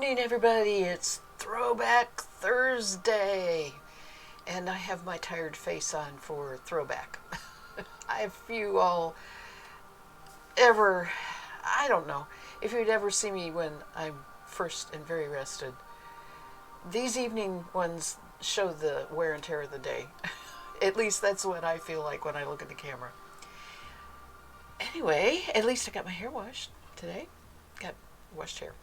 evening, everybody. It's Throwback Thursday. And I have my tired face on for throwback. If you all ever, I don't know, if you'd ever see me when I'm first and very rested, these evening ones show the wear and tear of the day. At least that's what I feel like when I look at the camera. Anyway, at least I got my hair washed today. Got washed hair.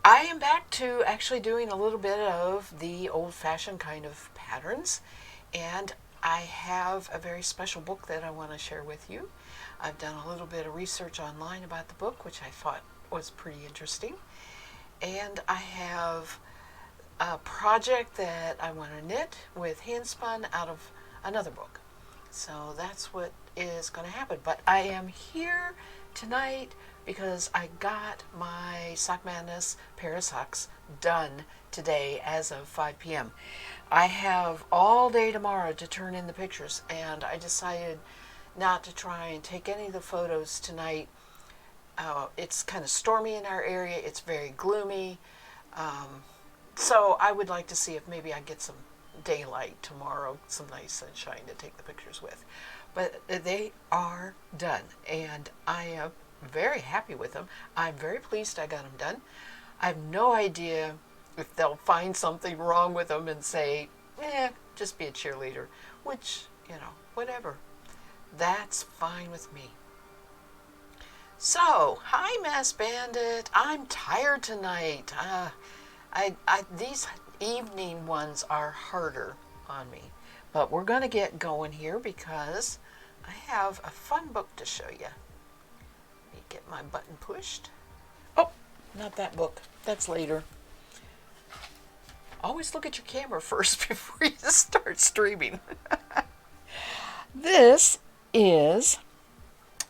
I am back to actually doing a little bit of the old-fashioned kind of patterns, and I have a very special book that I want to share with you. I've done a little bit of research online about the book, which I thought was pretty interesting, and I have a project that I want to knit with handspun out of another book. So that's what is going to happen. But I am here tonight because I got my Sock Madness pair of socks done today as of 5 p.m. I have all day tomorrow to turn in the pictures, and I decided not to try and take any of the photos tonight. It's kind of stormy in our area. It's very gloomy. So I would like to see if maybe I get some daylight tomorrow, some nice sunshine to take the pictures with. But they are done, and I am very happy with them. I'm very pleased I got them done. I have no idea if they'll find something wrong with them and say, just be a cheerleader, which, whatever. That's fine with me. So, hi, Mass Bandit. I'm tired tonight. These evening ones are harder on me. But we're going to get going here because I have a fun book to show you. Let me get my button pushed. Oh, not that book. That's later. Always look at your camera first before you start streaming. This is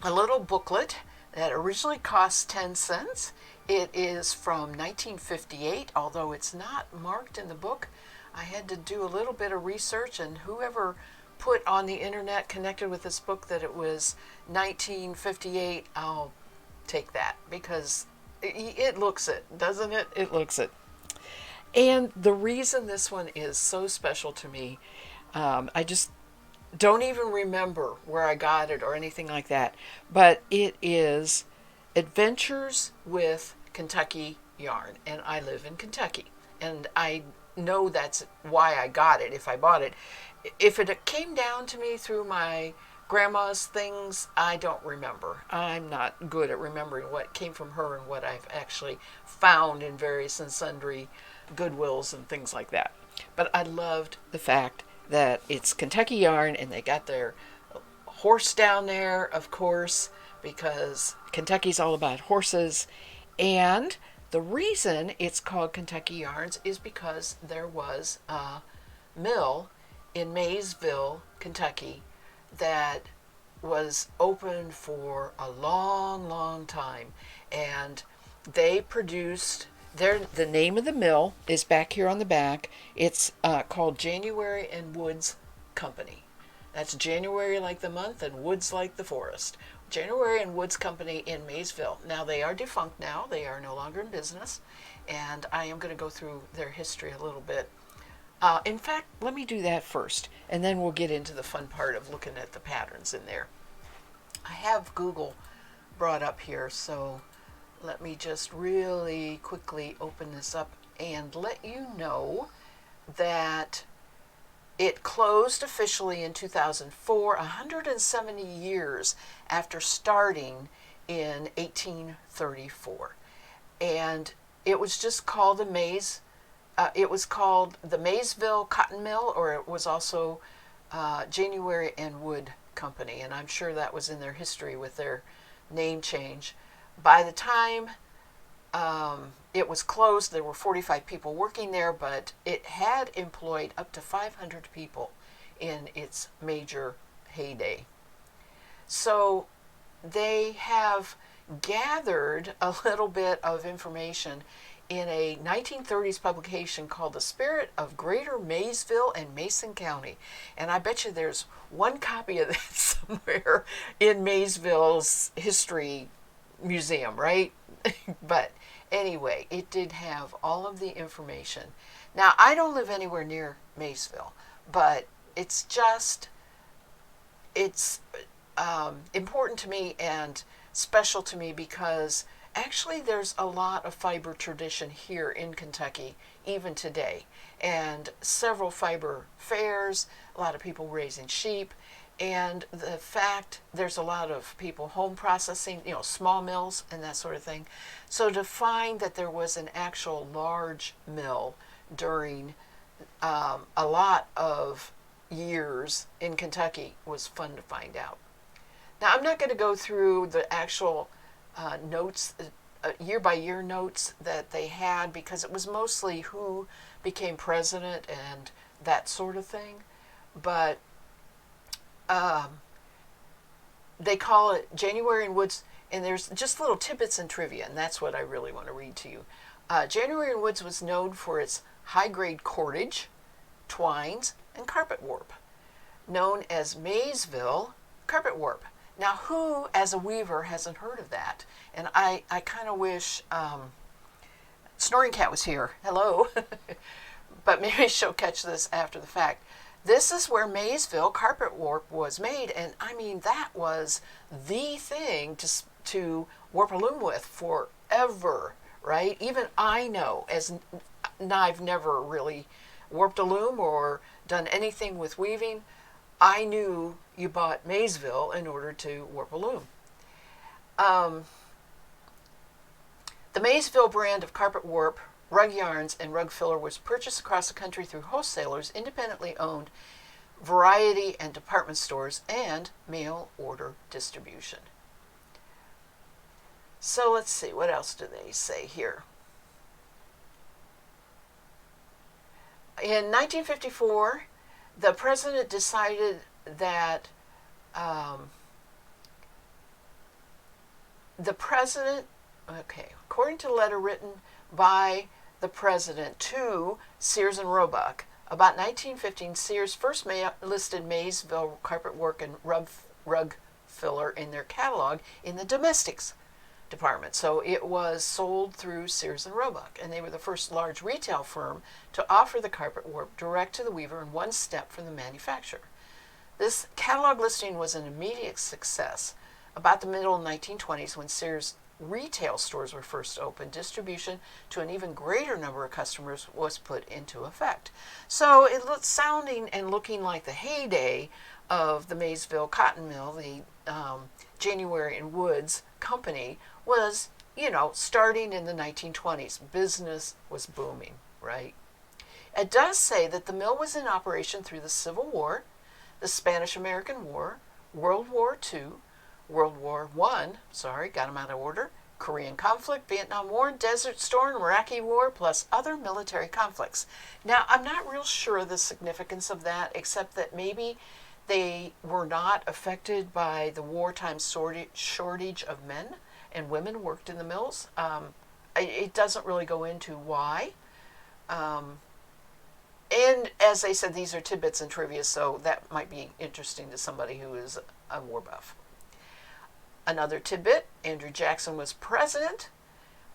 a little booklet that originally cost 10 cents. It is from 1958, although it's not marked in the book. I had to do a little bit of research, and whoever put on the internet connected with this book that it was 1958, I'll take that because it looks it, doesn't it? It looks it. And the reason this one is so special to me, I just don't even remember where I got it or anything like that, but it is Adventures with Kentucky Yarn, and I live in Kentucky, and I know that's why I got it if I bought it. If it came down to me through my grandma's things, I don't remember. I'm not good at remembering what came from her and what I've actually found in various and sundry Goodwills and things like that. But I loved the fact that it's Kentucky Yarn, and they got their horse down there, of course, because Kentucky's all about horses. And the reason it's called Kentucky Yarns is because there was a mill in Maysville, Kentucky, that was open for a long, long time. And they produced, the name of the mill is back here on the back. It's called January and Woods Company. That's January like the month and woods like the forest. January and Woods Company in Maysville. Now, they are defunct now. They are no longer in business. And I am going to go through their history a little bit. In fact, let me do that first, and then we'll get into the fun part of looking at the patterns in there. I have Google brought up here, so let me just really quickly open this up and let you know that it closed officially in 2004, 170 years after starting in 1834. And it was just called it was called the Maysville Cotton Mill, or it was also January and Wood Company. And I'm sure that was in their history with their name change. By the time it was closed, there were 45 people working there, but it had employed up to 500 people in its major heyday. So they have gathered a little bit of information in a 1930s publication called The Spirit of Greater Maysville and Mason County. And I bet you there's one copy of that somewhere in Maysville's history museum, right? But Anyway, it did have all of the information. Now, I don't live anywhere near Maysville, but it's important to me and special to me because actually there's a lot of fiber tradition here in Kentucky, even today, and several fiber fairs, a lot of people raising sheep, and the fact there's a lot of people home processing, small mills and that sort of thing. So to find that there was an actual large mill during a lot of years in Kentucky was fun to find out. Now, I'm not going to go through the actual notes, year by year notes that they had, because it was mostly who became president and that sort of thing. But they call it January in Woods, and there's just little tidbits and trivia, and that's what I really want to read to you. January in Woods was known for its high-grade cordage, twines, and carpet warp, known as Maysville carpet warp. Now, who, as a weaver, hasn't heard of that? And I kind of wish Snoring Cat was here. Hello. But maybe she'll catch this after the fact. This is where Maysville carpet warp was made, and I mean, that was the thing to warp a loom with forever, right? Even I know, as I've never really warped a loom or done anything with weaving, I knew you bought Maysville in order to warp a loom. The Maysville brand of carpet warp, rug yarns, and rug filler was purchased across the country through wholesalers, independently owned variety and department stores, and mail order distribution. So let's see, what else do they say here? In 1954, the president decided that according to a letter written by the president to Sears and Roebuck, about 1915, Sears first listed Maysville carpet work and rug filler in their catalog in the domestics department. So it was sold through Sears and Roebuck, and they were the first large retail firm to offer the carpet warp direct to the weaver in one step from the manufacturer. This catalog listing was an immediate success. About the middle 1920s, when Sears retail stores were first opened, distribution to an even greater number of customers was put into effect. So it looked sounding and looking like the heyday of the Maysville Cotton Mill, the January and Woods Company, was, starting in the 1920s. Business was booming, right? It does say that the mill was in operation through the Civil War, the Spanish-American War, World War II, World War I, got them out of order, Korean conflict, Vietnam War, Desert Storm, Iraqi War, plus other military conflicts. Now, I'm not real sure of the significance of that, except that maybe they were not affected by the wartime shortage of men and women worked in the mills. It doesn't really go into why. And as I said, these are tidbits and trivia, so that might be interesting to somebody who is a war buff. Another tidbit, Andrew Jackson was president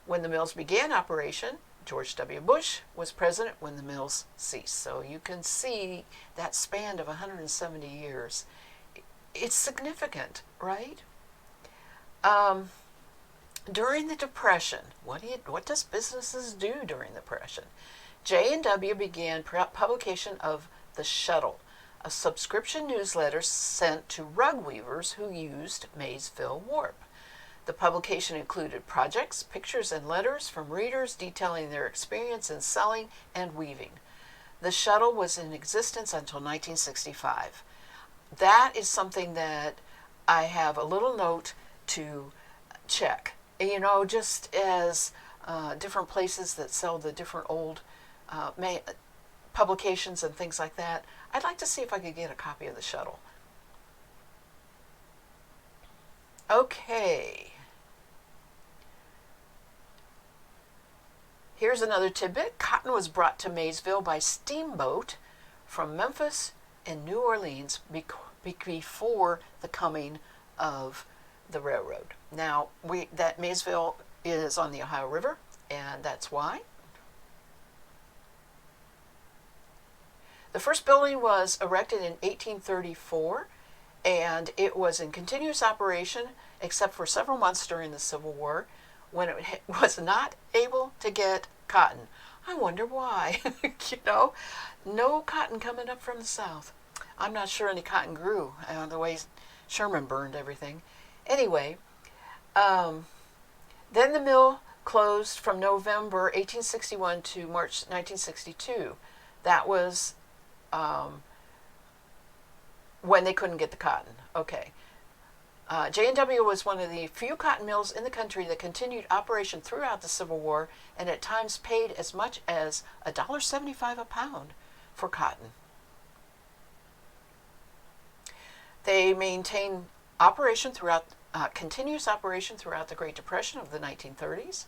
when the mills began operation. George W. Bush was president when the mills ceased. So you can see that span of 170 years. It's significant, right? During the Depression, what does businesses do during the Depression? J&W began publication of The Shuttle, a subscription newsletter sent to rug weavers who used Maysville warp. The publication included projects, pictures, and letters from readers detailing their experience in selling and weaving. The Shuttle was in existence until 1965. That is something that I have a little note to check. Just as different places that sell the different old publications and things like that, I'd like to see if I could get a copy of The Shuttle. Okay. Here's another tidbit. Cotton was brought to Maysville by steamboat from Memphis and New Orleans before the coming of the railroad. Now, that Maysville is on the Ohio River, and that's why. The first building was erected in 1834, and it was in continuous operation except for several months during the Civil War when it was not able to get cotton. I wonder why. No cotton coming up from the South. I'm not sure any cotton grew the way Sherman burned everything. Anyway, then the mill closed from November 1861 to March 1962. That was when they couldn't get the cotton. Okay. J&W was one of the few cotton mills in the country that continued operation throughout the Civil War and at times paid as much as $1.75 a pound for cotton. They maintained continuous operation throughout the Great Depression of the 1930s.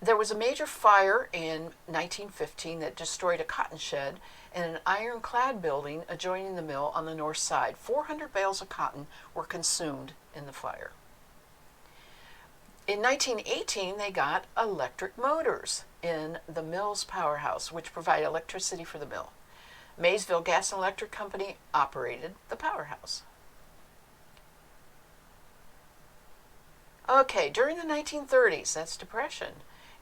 There was a major fire in 1915 that destroyed a cotton shed and an ironclad building adjoining the mill on the north side. 400 bales of cotton were consumed in the fire. In 1918, they got electric motors in the mill's powerhouse, which provided electricity for the mill. Maysville Gas and Electric Company operated the powerhouse. Okay, during the 1930s, that's Depression,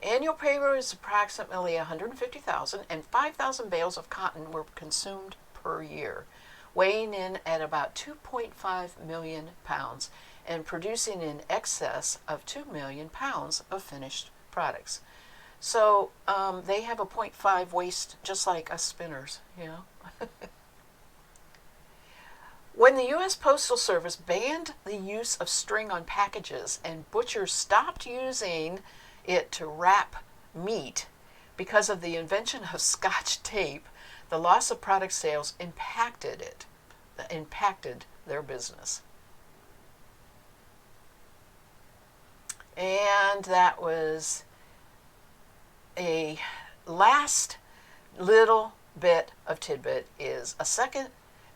annual pay was approximately 150,000 and 5,000 bales of cotton were consumed per year, weighing in at about 2.5 million pounds and producing in excess of 2 million pounds of finished products. So they have a 0.5 waste just like us spinners, When the U.S. Postal Service banned the use of string on packages and butchers stopped using it to wrap meat because of the invention of Scotch tape, the loss of product sales impacted their business. And that was a last little bit of tidbit is a second.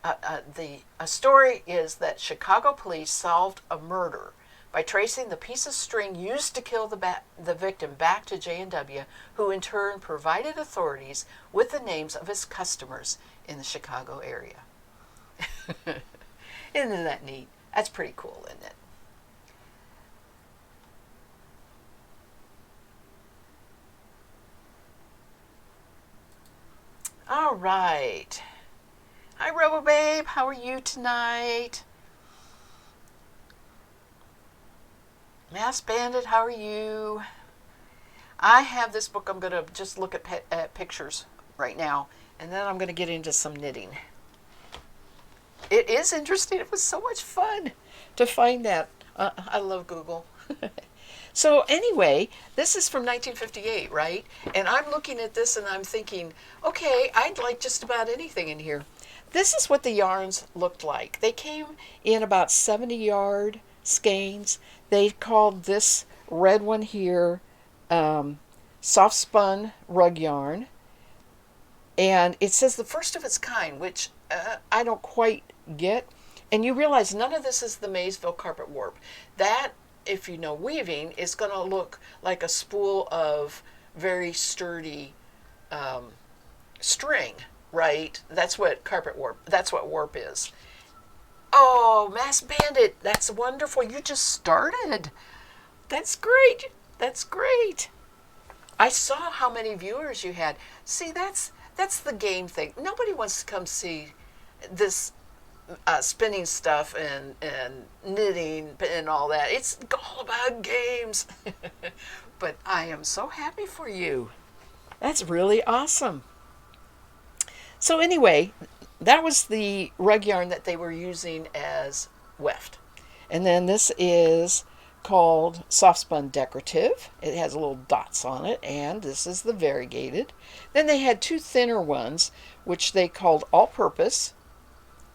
A story is that Chicago police solved a murder by tracing the piece of string used to kill the victim back to J&W, who in turn provided authorities with the names of his customers in the Chicago area. Isn't that neat? That's pretty cool, isn't it? All right. Hi, RoboBabe. How are you tonight? Mass Bandit, how are you? I have this book. I'm going to just look at pictures right now, and then I'm going to get into some knitting. It is interesting. It was so much fun to find that. I love Google. So anyway, this is from 1958, right? And I'm looking at this and I'm thinking, okay, I'd like just about anything in here. This is what the yarns looked like. They came in about 70-yard skeins. They called this red one here soft spun rug yarn. And it says the first of its kind, which I don't quite get. And you realize none of this is the Maysville carpet warp. That, if you know weaving, is going to look like a spool of very sturdy string, right? That's what warp is. Oh, Mass Bandit, that's wonderful. You just started. That's great. That's great. I saw how many viewers you had. See, that's the game thing. Nobody wants to come see this spinning stuff and knitting and all that. It's all about games. But I am so happy for you. That's really awesome. So anyway, that was the rug yarn that they were using as weft. And then this is called soft spun decorative. It has little dots on it, and this is the variegated. Then they had two thinner ones, which they called all-purpose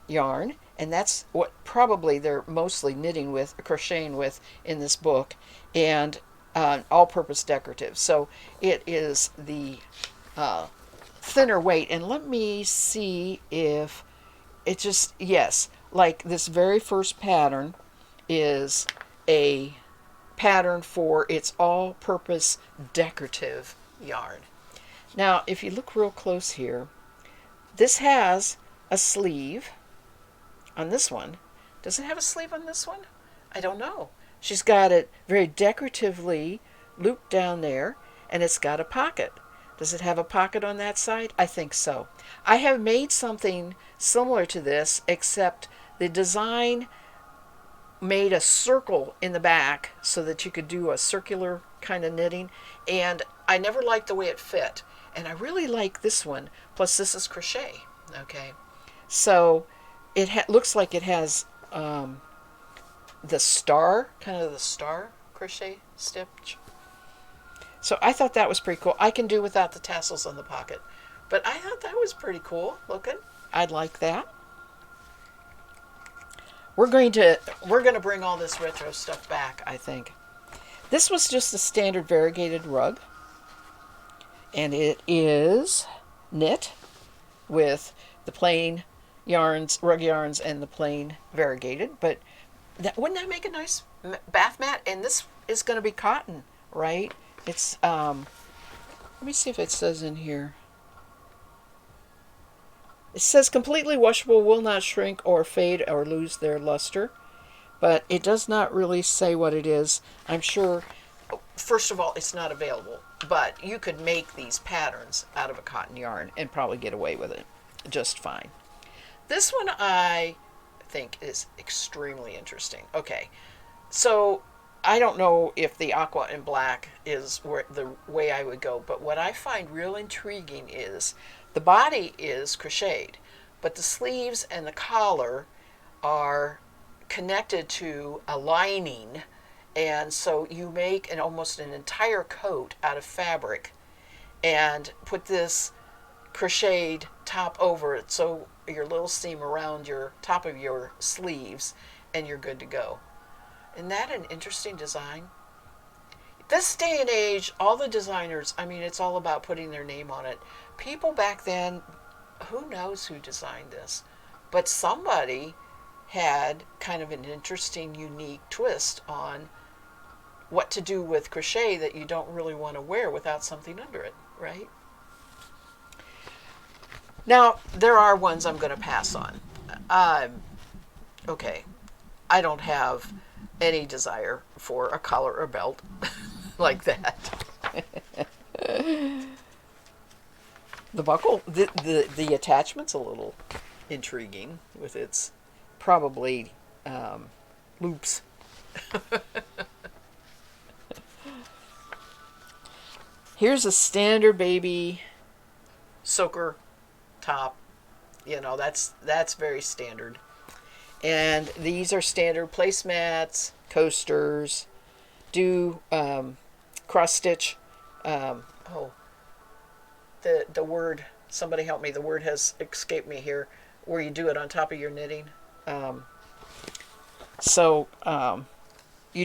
yarn, and that's what probably they're mostly knitting with, crocheting with in this book, and all-purpose decorative. So it is the thinner weight. And let me see if it just, yes, like this very first pattern is a pattern for its all-purpose decorative yarn. Now, if you look real close here, this has a sleeve on this one. Does it have a sleeve on this one? I don't know. She's got it very decoratively looped down there, and it's got a pocket. Does it have a pocket on that side? I think so. I have made something similar to this, except the design made a circle in the back so that you could do a circular kind of knitting, and I never liked the way it fit. And I really like this one, plus this is crochet. Okay, so it looks like it has the star, kind of the star crochet stitch. So I thought that was pretty cool. I can do without the tassels on the pocket, but I thought that was pretty cool looking. I'd like that. We're going to bring all this retro stuff back, I think. This was just a standard variegated rug, and it is knit with the plain yarns, rug yarns, and the plain variegated. But wouldn't that make a nice bath mat? And this is going to be cotton, right? It's let me see if it says in here. It says completely washable, will not shrink or fade or lose their luster, but it does not really say what it is. I'm sure, first of all, it's not available, but you could make these patterns out of a cotton yarn and probably get away with it just fine. This one I think is extremely interesting. Okay, so I don't know if the aqua and black is the way I would go, but what I find real intriguing is the body is crocheted, but the sleeves and the collar are connected to a lining, and so you make almost an entire coat out of fabric and put this crocheted top over it, so your little seam around your top of your sleeves, and you're good to go. Isn't that an interesting design? This day and age, all the designers, I mean, it's all about putting their name on it. People back then, who knows who designed this, but somebody had kind of an interesting, unique twist on what to do with crochet that you don't really want to wear without something under it, right? Now, there are ones I'm going to pass on. Okay, I don't have any desire for a collar or belt like that. The buckle, the attachment's a little intriguing with its probably loops. Here's a standard baby soaker top. You know, that's very standard. And these are standard placemats, coasters, do cross stitch. The word, somebody help me, the word has escaped me here, where you do it on top of your knitting. You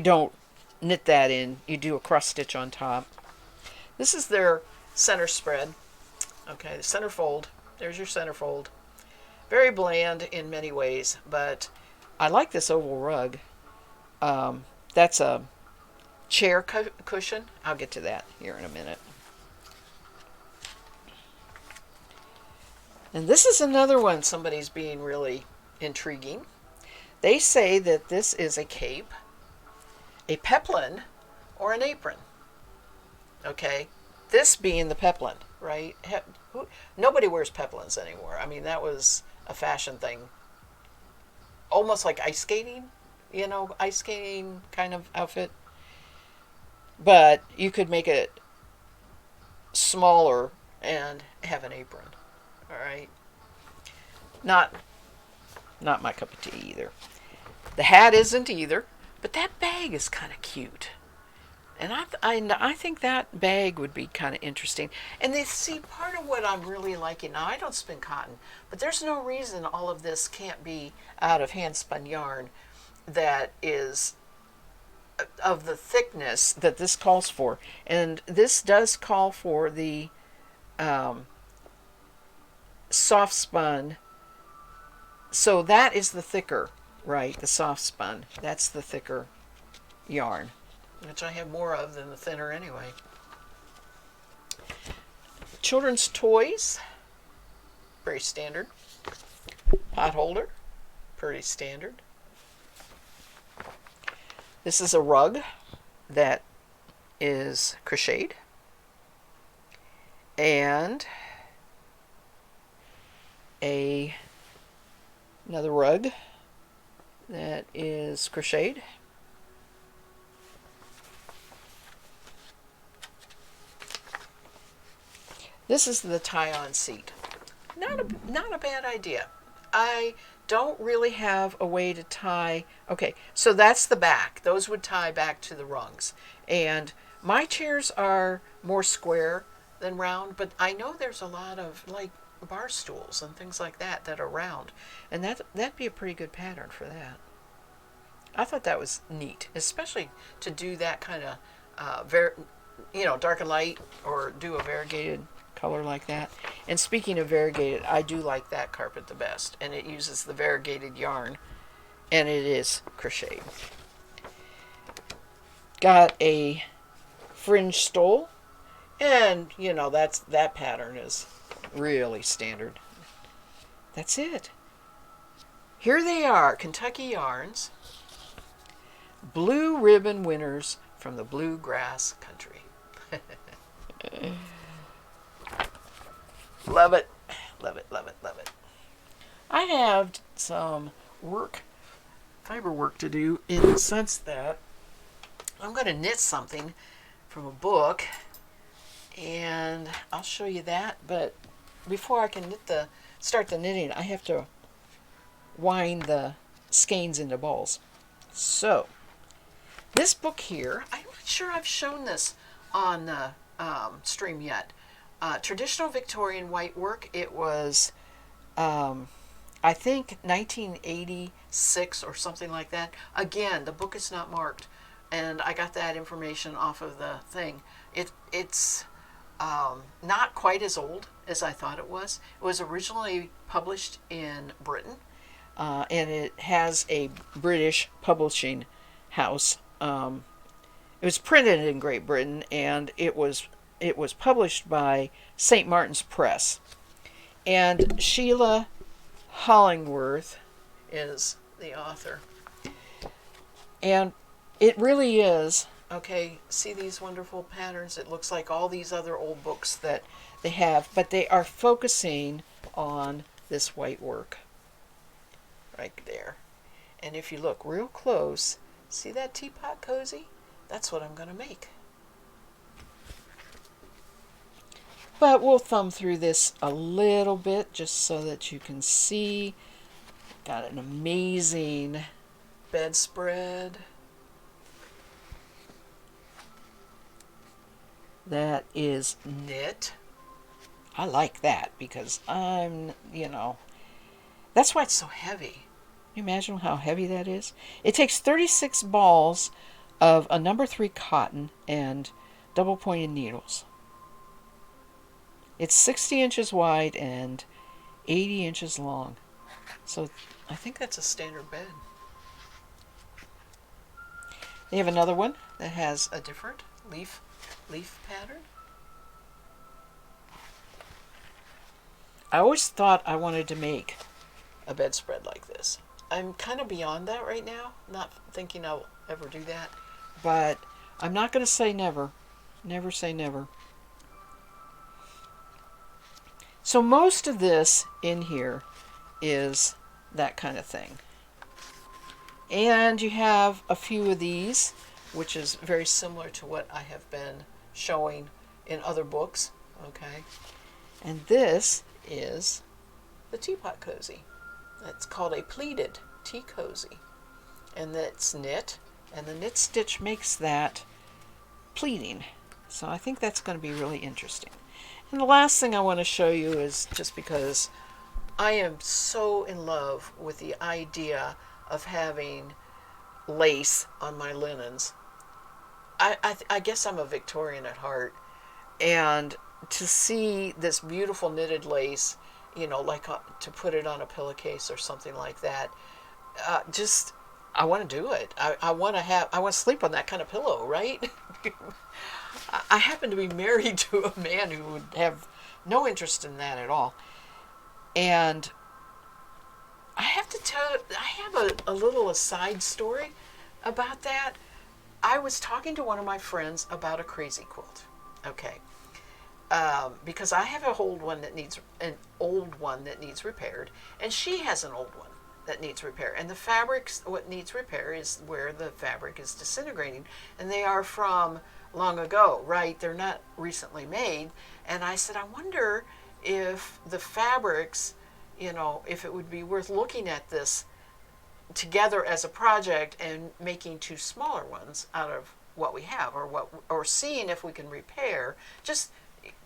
don't knit that in, you do a cross stitch on top. This is their center spread. Okay, the center fold. There's your center fold. Very bland in many ways, but I like this oval rug. That's a chair cushion. I'll get to that here in a minute. And this is another one somebody's being really intriguing. They say that this is a cape, a peplin, or an apron. Okay, this being the peplin, right? Nobody wears peplins anymore. I mean, that was a fashion thing. Almost like ice skating, you know, ice skating kind of outfit. But you could make it smaller and have an apron. All right. Not my cup of tea either. The hat isn't either, but that bag is kind of cute. And I think that bag would be kind of interesting. And see, part of what I'm really liking, now I don't spin cotton, but there's no reason all of this can't be out of hand-spun yarn that is of the thickness that this calls for. And this does call for the soft spun. So that is the thicker, right? The soft spun. That's the thicker yarn. which I have more of than the thinner anyway. Children's toys, very standard. Pot holder, pretty standard. This is a rug that is crocheted. And another rug that is crocheted. This is the tie-on seat. Not a bad idea. I don't really have a way to tie. Okay, so that's the back. Those would tie back to the rungs. And my chairs are more square than round, but I know there's a lot of like bar stools and things like that that are round, and that'd be a pretty good pattern for that. I thought that was neat, especially to do that kind of dark and light, or do a variegated color like that. And speaking of variegated, I do like that carpet the best, and it uses the variegated yarn, and it is crocheted. Got a fringe stole, and that pattern is really standard. That's it. Here they are, Kentucky yarns, blue ribbon winners from the bluegrass country. Love it, love it, love it, love it. I have some fiber work to do, in the sense that I'm going to knit something from a book, and I'll show you that. But before I can start the knitting, I have to wind the skeins into balls. So this book here, I'm not sure I've shown this on the stream yet. Traditional Victorian white work. It was, I think, 1986 or something like that. Again, the book is not marked, and I got that information off of the thing. It's not quite as old as I thought it was. It was originally published in Britain, and it has a British publishing house. It was printed in Great Britain, and it was published by St. Martin's Press. And Sheila Hollingworth is the author. And it really is, okay, see these wonderful patterns? It looks like all these other old books that they have, but they are focusing on this white work right there. And if you look real close, see that teapot cozy? That's what I'm going to make. But we'll thumb through this a little bit just so that you can see. Got an amazing bedspread that is knit. I like that because that's why it's so heavy. Can you imagine how heavy that is? It takes 36 balls of a number 3 cotton and double pointed needles. It's 60 inches wide and 80 inches long. So I think that's a standard bed. They have another one that has a different leaf pattern. I always thought I wanted to make a bedspread like this. I'm kind of beyond that right now. Not thinking I'll ever do that. But I'm not going to say never. Never say never. So most of this in here is that kind of thing. And you have a few of these, which is very similar to what I have been showing in other books. Okay. And this is the teapot cozy. It's called a pleated tea cozy. And that's knit. And the knit stitch makes that pleating. So I think that's going to be really interesting. And the last thing I want to show you is, just because I am so in love with the idea of having lace on my linens. I guess I'm a Victorian at heart, and to see this beautiful knitted lace, like to put it on a pillowcase or something like that, just I want to do it. I want to sleep on that kind of pillow, right? I happen to be married to a man who would have no interest in that at all. And I have to tell you, I have a little aside story about that. I was talking to one of my friends about a crazy quilt. Okay. Because I have an old one that needs repaired, and she has an old one that needs repair. And the fabrics, what needs repair is where the fabric is disintegrating, and they are from long ago, right? They're not recently made. And I said, I wonder if the fabrics, if it would be worth looking at this together as a project and making two smaller ones out of what we have, or seeing if we can repair, just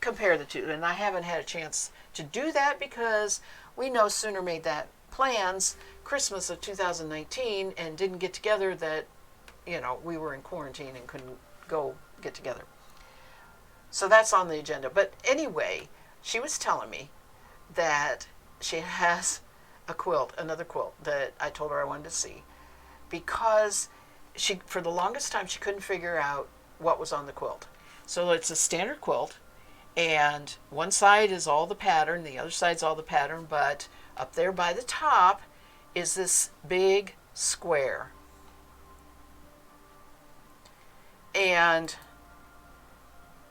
compare the two. And I haven't had a chance to do that because we no sooner made that plans Christmas of 2019 and didn't get together that we were in quarantine and couldn't go get together. So that's on the agenda. But anyway, she was telling me that she has another quilt that I told her I wanted to see, because for the longest time, she couldn't figure out what was on the quilt. So it's a standard quilt, and one side is all the pattern, the other side's all the pattern, but up there by the top is this big square. And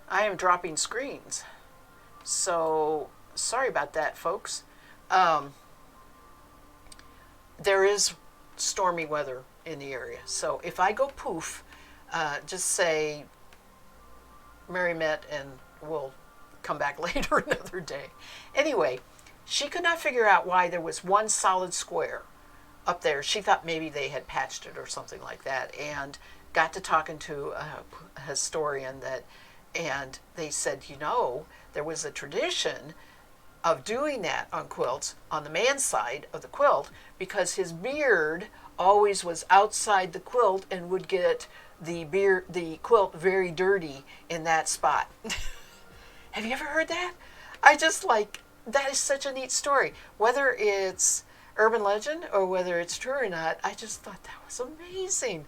I am dropping screens, so sorry about that, folks. There is stormy weather in the area, so if I go poof, just say Mary met and we'll come back later another day. Anyway, she could not figure out why there was one solid square up there. She thought maybe they had patched it or something like that, and got to talking to a historian and they said, there was a tradition of doing that on quilts on the man's side of the quilt, because his beard always was outside the quilt and would get the quilt very dirty in that spot. Have you ever heard that? That is such a neat story. Whether it's urban legend or whether it's true or not, I just thought that was amazing.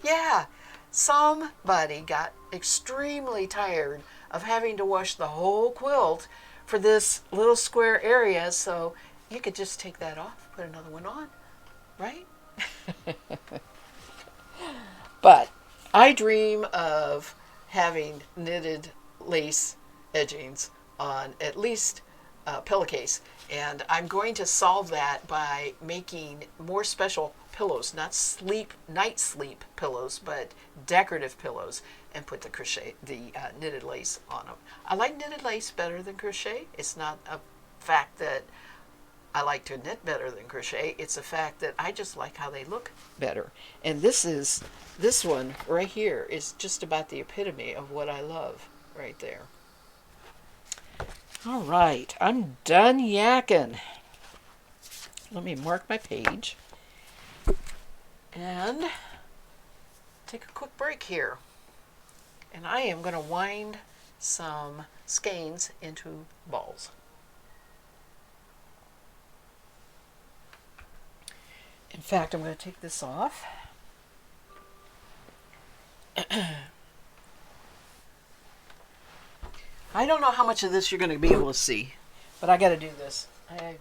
Yeah, somebody got extremely tired of having to wash the whole quilt for this little square area, so you could just take that off, put another one on, right? But I dream of having knitted lace edgings on at least a pillowcase, and I'm going to solve that by making more special pillows, not night sleep pillows, but decorative pillows, and put the knitted lace on them. I like knitted lace better than crochet. It's not a fact that I like to knit better than crochet. It's a fact that I just like how they look better. And this one right here is just about the epitome of what I love right there. All right, I'm done yakking. Let me mark my page and take a quick break here. And I am going to wind some skeins into balls. In fact, I'm going to take this off. I don't know how much of this you're going to be able to see, but I got to do this. I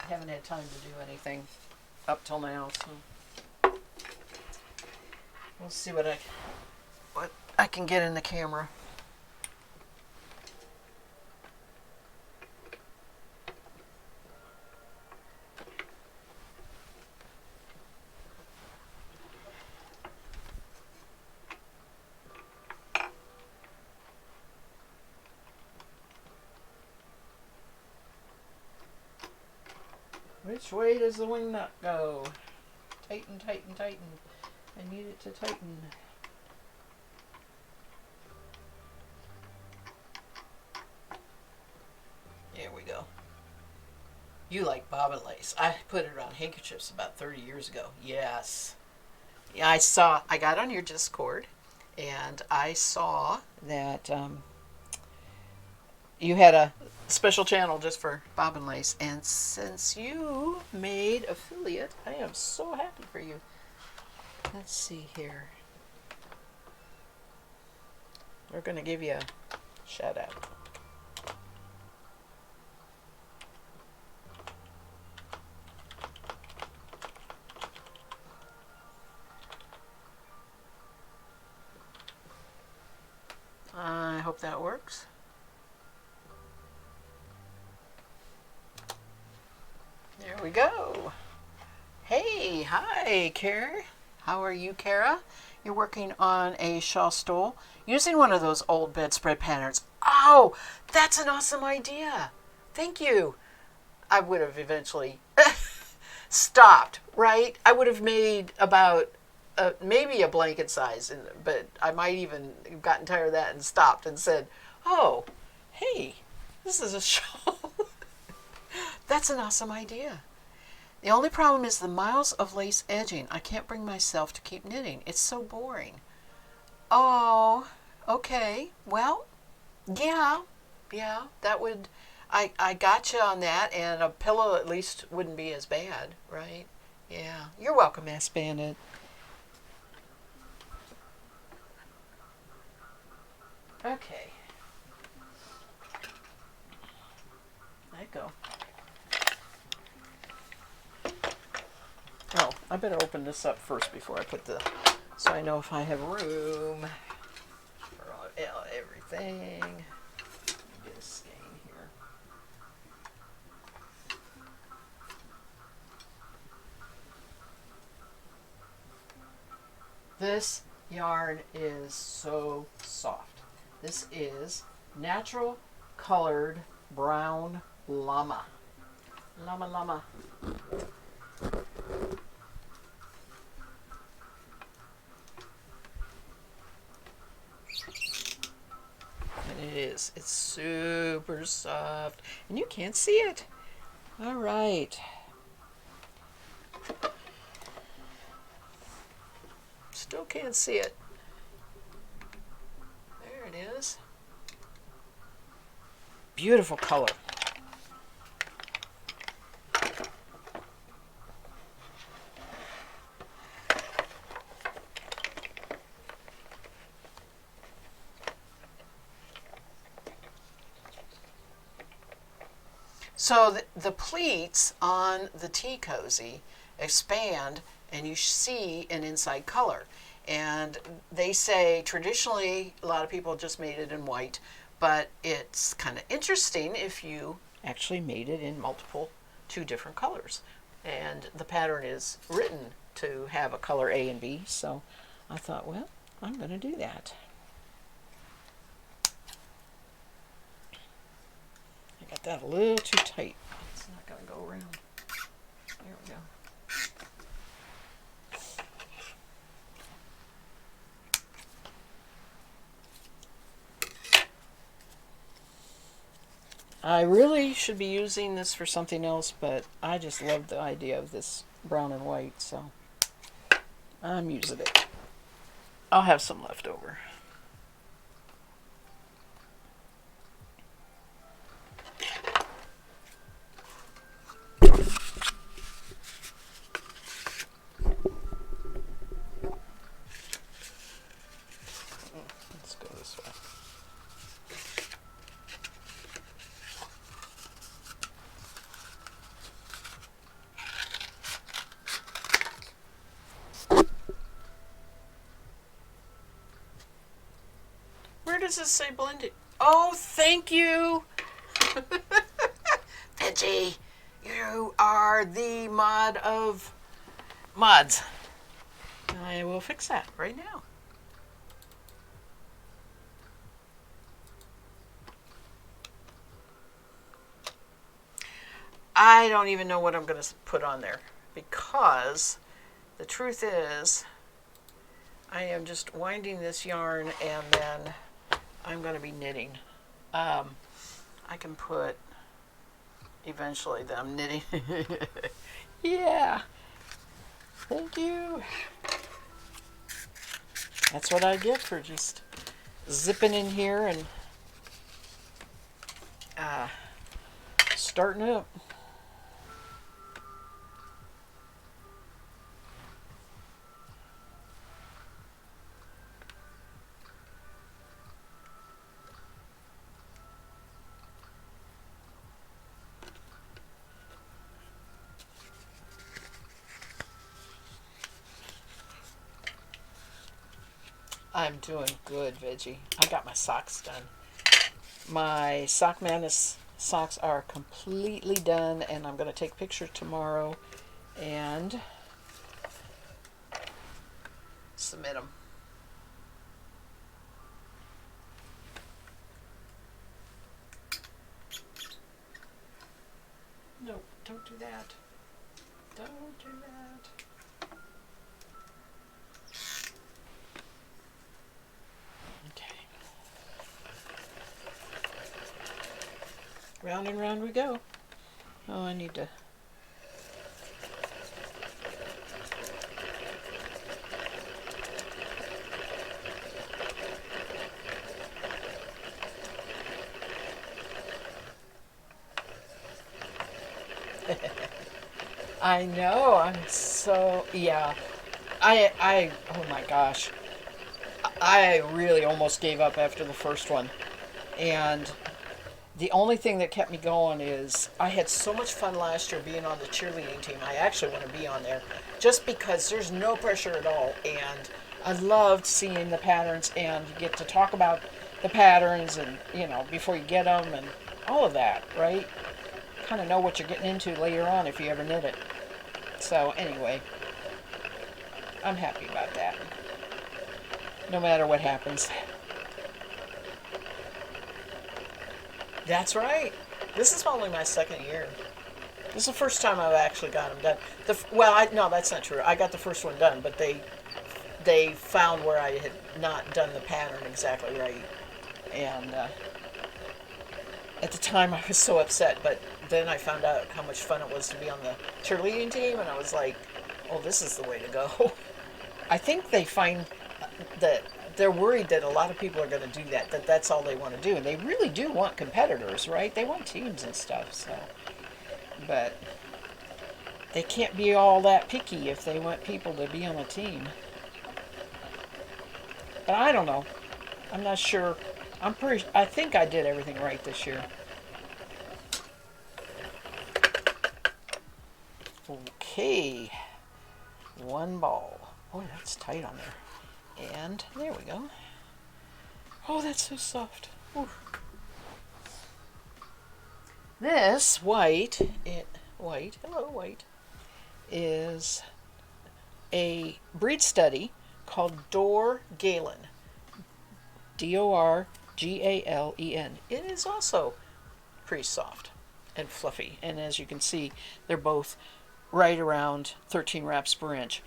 haven't had time to do anything up till now, so we'll see what I can get in the camera. Which way does the wing nut go? Tighten, tighten, tighten. I need it to tighten. There we go. You like bobbin lace. I put it on handkerchiefs about 30 years ago. Yes. Yeah, I got on your Discord, and I saw that you had a special channel just for bobbin lace, and since you made affiliate, I am so happy for you. Let's see here. We're going to give you a shout out. I hope that works. There we go. Hey, hi, Kara. How are you, Kara? You're working on a shawl stole using one of those old bedspread patterns. Oh, that's an awesome idea. Thank you. I would have eventually stopped, right? I would have made about maybe a blanket size, but I might even have gotten tired of that and stopped and said, oh, hey, this is a shawl. That's an awesome idea. The only problem is the miles of lace edging. I can't bring myself to keep knitting. It's so boring. Oh, okay. Well, yeah, that would, I got you on that, and a pillow at least wouldn't be as bad, right? Yeah. You're welcome, Ask Bandit. Okay. There you go. Oh, I better open this up first before I put so I know if I have room for everything. Get a skein here. This yarn is so soft. This is natural colored brown llama. Llama. And it is. It's super soft. And you can't see it. All right. Still can't see it. There it is. Beautiful color. So the pleats on the tea cozy expand and you see an inside color. And they say traditionally a lot of people just made it in white, but it's kind of interesting if you actually made it in two different colors. And the pattern is written to have a color A and B, so I thought, well, I'm going to do that. I got that a little too tight. It's not going to go around. There we go. I really should be using this for something else, but I just love the idea of this brown and white, so I'm using it. I'll have some left over. Let's go this way. Where does it say blended? Oh, thank you. Veggie, you are the mod of mods. I will fix that right now. I don't even know what I'm going to put on there because the truth is I am just winding this yarn and then I'm going to be knitting. I can put eventually that I'm knitting. Yeah. Thank you. That's what I get for just zipping in here and starting up. I'm doing good, Veggie. I got my socks done. My Sock Madness socks are completely done, and I'm going to take pictures tomorrow and submit them. No, don't do that. Don't do that. Okay. Round and round we go. Oh, I need to. I know. I'm so yeah. Oh my gosh. I really almost gave up after the first one. And the only thing that kept me going is I had so much fun last year being on the cheerleading team. I actually want to be on there just because there's no pressure at all. And I loved seeing the patterns, and you get to talk about the patterns and, before you get them and all of that, right? Kind of know what you're getting into later on if you ever knit it. So anyway, I'm happy about that. No matter what happens. That's right. This is only my second year. This is the first time I've actually got them done. No, that's not true. I got the first one done, but they found where I had not done the pattern exactly right. And at the time I was so upset, but then I found out how much fun it was to be on the cheerleading team, and I was like, oh, this is the way to go. I think they find that they're worried that a lot of people are going to do that that's all they want to do. And they really do want competitors, right? They want teams and stuff, so. But they can't be all that picky if they want people to be on a team. But I don't know. I'm not sure. I think I did everything right this year. Okay. One ball. Oh, that's tight on there. And there we go. Oh, that's so soft. Ooh. This white, hello white, is a breed study called Dor Galen. Dorgalen. It is also pretty soft and fluffy. And as you can see, they're both right around 13 wraps per inch.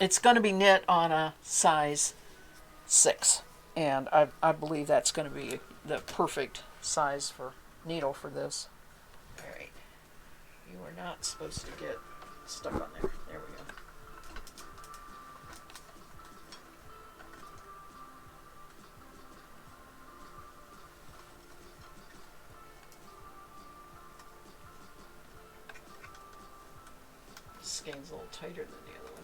It's going to be knit on a size 6. And I believe that's going to be the perfect size for needle for this. All right. You are not supposed to get stuck on there. There we go. This skein's a little tighter than the other one.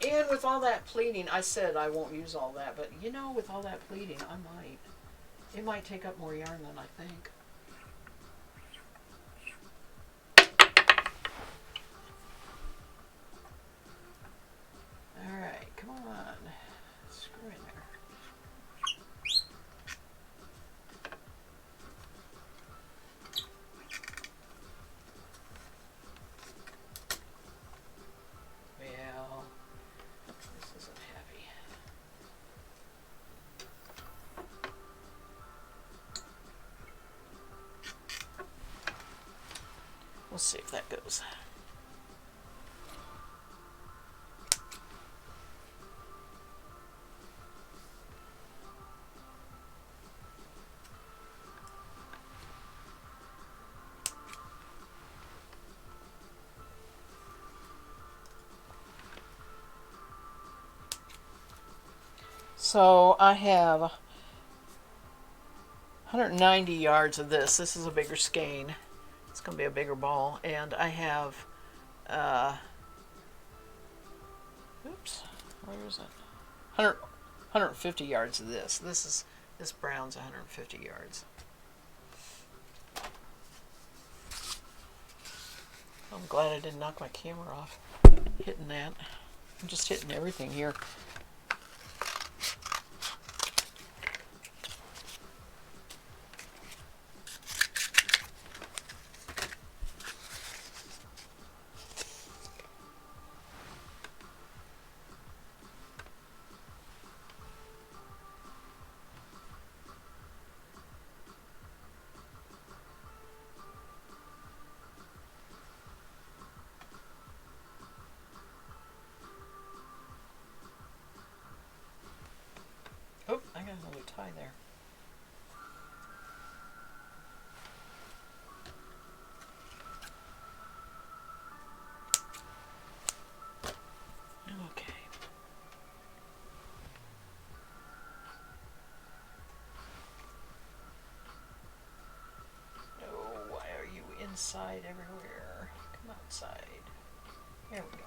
And with all that pleating, I said I won't use all that, but with all that pleating, I might. It might take up more yarn than I think. All right, come on. Screw in there. Well, this isn't happy. We'll see if that goes. So I have 190 yards of this. This is a bigger skein. It's going to be a bigger ball. And I have, oops, where is it? 150 yards of this. This brown's 150 yards. I'm glad I didn't knock my camera off hitting that. I'm just hitting everything here. Oh, I got another tie there. Okay. Oh, why are you inside everywhere? Come outside. There we go.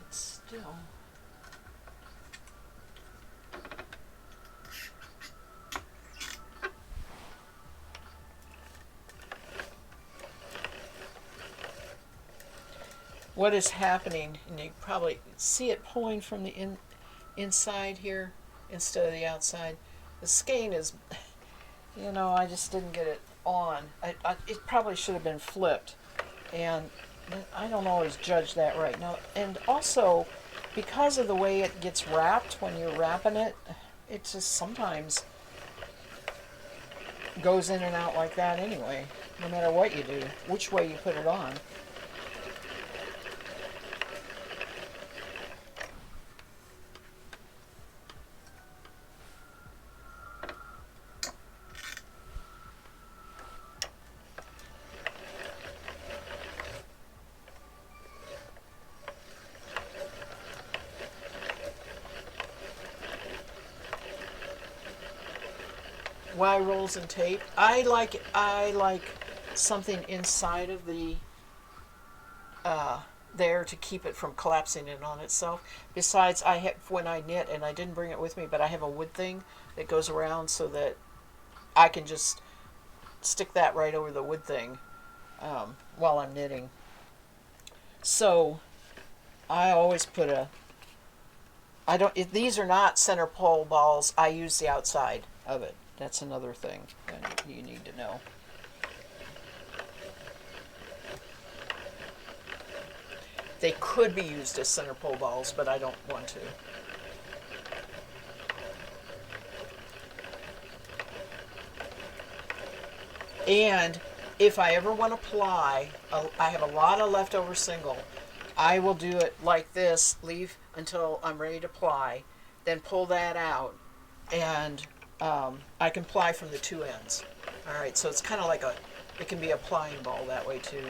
Still. What is happening, and you probably see it pulling from the inside here instead of the outside. The skein is, I just didn't get it on. It probably should have been flipped, and I don't always judge that right now. And also, because of the way it gets wrapped when you're wrapping it, it just sometimes goes in and out like that anyway, no matter what you do, which way you put it on. Why rolls and tape? I like something inside of the there to keep it from collapsing in on itself. Besides, when I knit, and I didn't bring it with me, but I have a wood thing that goes around so that I can just stick that right over the wood thing while I'm knitting. So I always put if these are not center pole balls, I use the outside of it. That's another thing that you need to know. They could be used as center pole balls, but I don't want to. And if I ever want to ply, I have a lot of leftover single. I will do it like this, leave until I'm ready to ply, then pull that out, and I can ply from the two ends. All right, so it's kind of like it can be a plying ball that way too.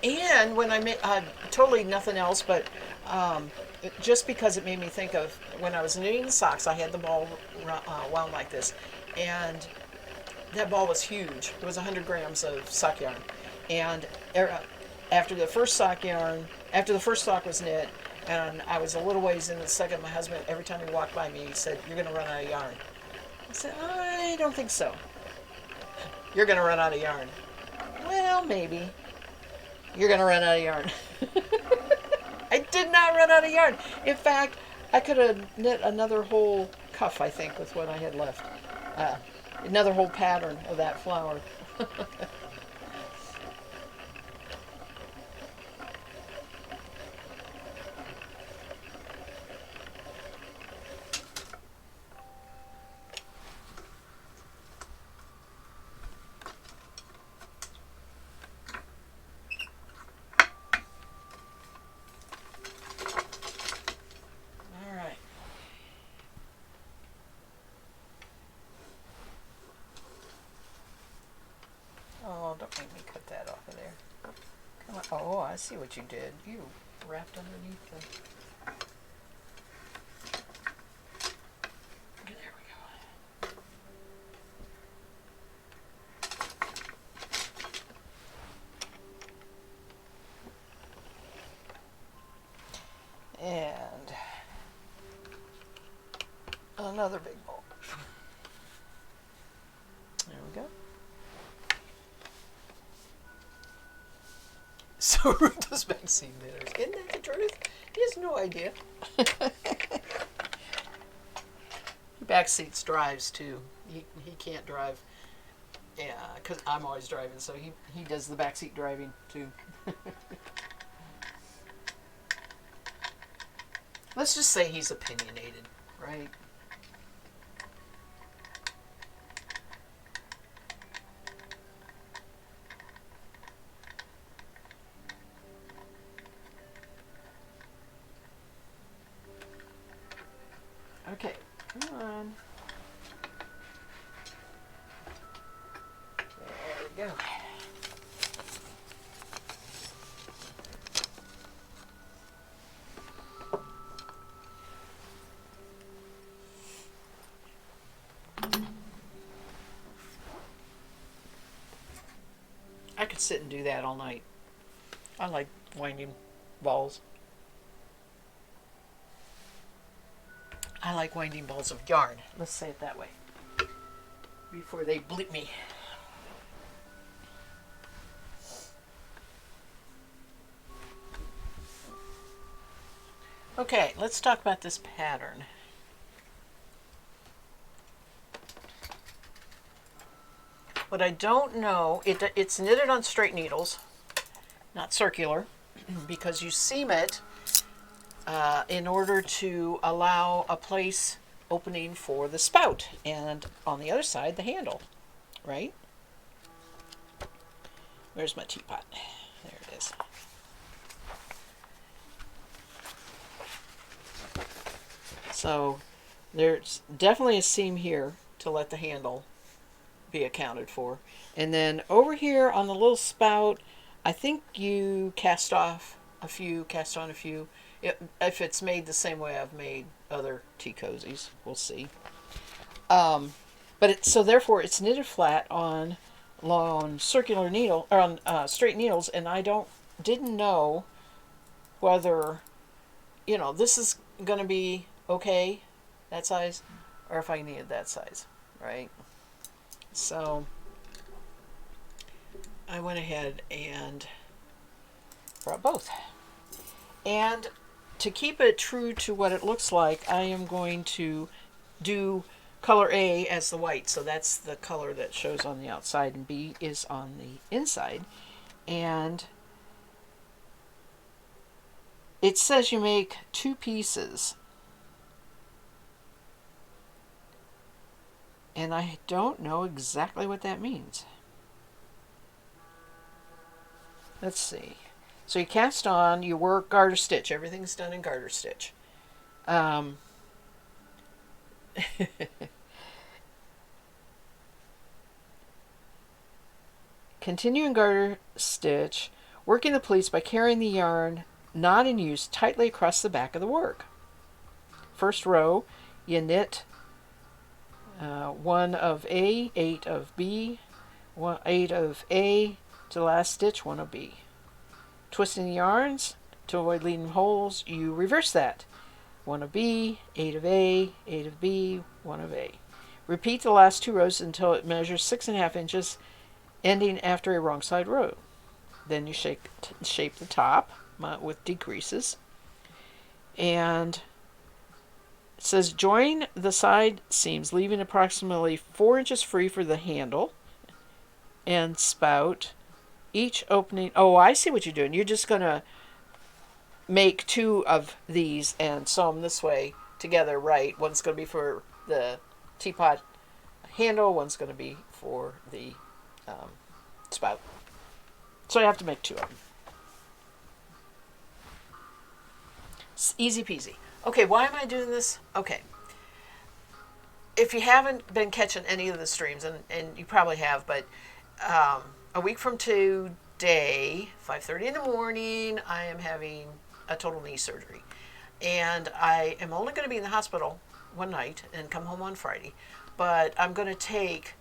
And when I made totally nothing else, but just because it made me think of when I was knitting the socks, I had the ball wound like this, and that ball was huge. It was 100 grams of sock yarn, and after the first sock was knit, And I was a little ways in the second. My husband, every time he walked by me, he said, "You're going to run out of yarn." I said, "I don't think so." "You're going to run out of yarn." "Well, maybe." "You're going to run out of yarn." I did not run out of yarn. In fact, I could have knit another whole cuff, I think, with what I had left. Uh, Another whole pattern of that flower. All right. Oh, don't make me cut that off of there. Come on. Oh, I see what you did. You wrapped underneath the... There we go. And another big bowl. There we go. So Ruth does backseat knitters. Isn't that the truth? He has no idea. He backseats drives too. He can't drive. Yeah, because I'm always driving, so he does the backseat driving too. Let's just say he's opinionated, right? Okay, come on. There we go. I could sit and do that all night. I like winding balls. I like winding balls of yarn. Let's say it that way. Before they bleep me. Okay, let's talk about this pattern. What I don't know, it's knitted on straight needles, not circular, because you seam it in order to allow a place opening for the spout, and on the other side the handle, right? Where's my teapot? There it is. So there's definitely a seam here to let the handle be accounted for, and then over here on the little spout, I think you cast on a few. If it's made the same way I've made other tea cozies, we'll see. But so therefore it's knitted flat on long circular needle, or on straight needles, and I didn't know whether, this is going to be okay, that size, or if I needed that size, right? So I went ahead and brought both. And to keep it true to what it looks like, I am going to do color A as the white. So that's the color that shows on the outside, and B is on the inside. And it says you make 2 pieces. And I don't know exactly what that means. Let's see. So you cast on, you work garter stitch. Everything's done in garter stitch. Continue in garter stitch, working the pleats by carrying the yarn not in use tightly across the back of the work. First row, you knit 1 of A, 8 of B, 8 of A to the last stitch, 1 of B. Twisting the yarns To avoid leading holes, you reverse that. 1 of B, 8 of A, 8 of B, 1 of A. Repeat the last 2 rows until it measures 6.5 inches, ending after a wrong side row. Then you shape the top with decreases. And it says join the side seams, leaving approximately 4 inches free for the handle and spout. Each opening, oh, I see what you're doing. You're just going to make 2 of these and sew them this way together, right? One's going to be for the teapot handle, one's going to be for the spout. So I have to make 2 of them. It's easy peasy. Okay, why am I doing this? Okay. If you haven't been catching any of the streams, and you probably have, but a week from today, 5:30 in the morning, I am having a total knee surgery. And I am only going to be in the hospital one night and come home on Friday. But I'm going to take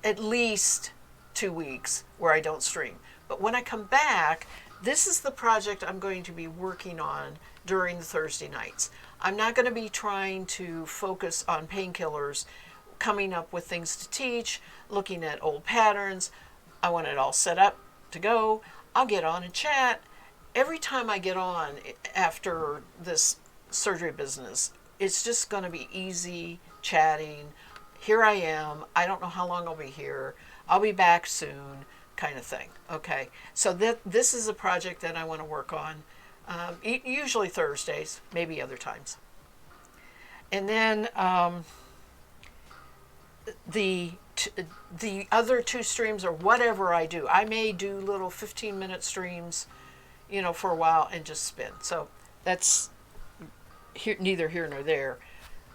at least 2 weeks where I don't stream. But when I come back, this is the project I'm going to be working on during the Thursday nights. I'm not going to be trying to focus on painkillers, coming up with things to teach, looking at old patterns. I want it all set up to go. I'll get on and chat. Every time I get on after this surgery business, it's just going to be easy chatting. Here I am. I don't know how long I'll be here. I'll be back soon, kind of thing. Okay, so this is a project that I want to work on. Usually Thursdays, maybe other times. And then the other 2 streams or whatever I do, I may do little 15-minute streams, for a while and just spin. So that's neither here nor there.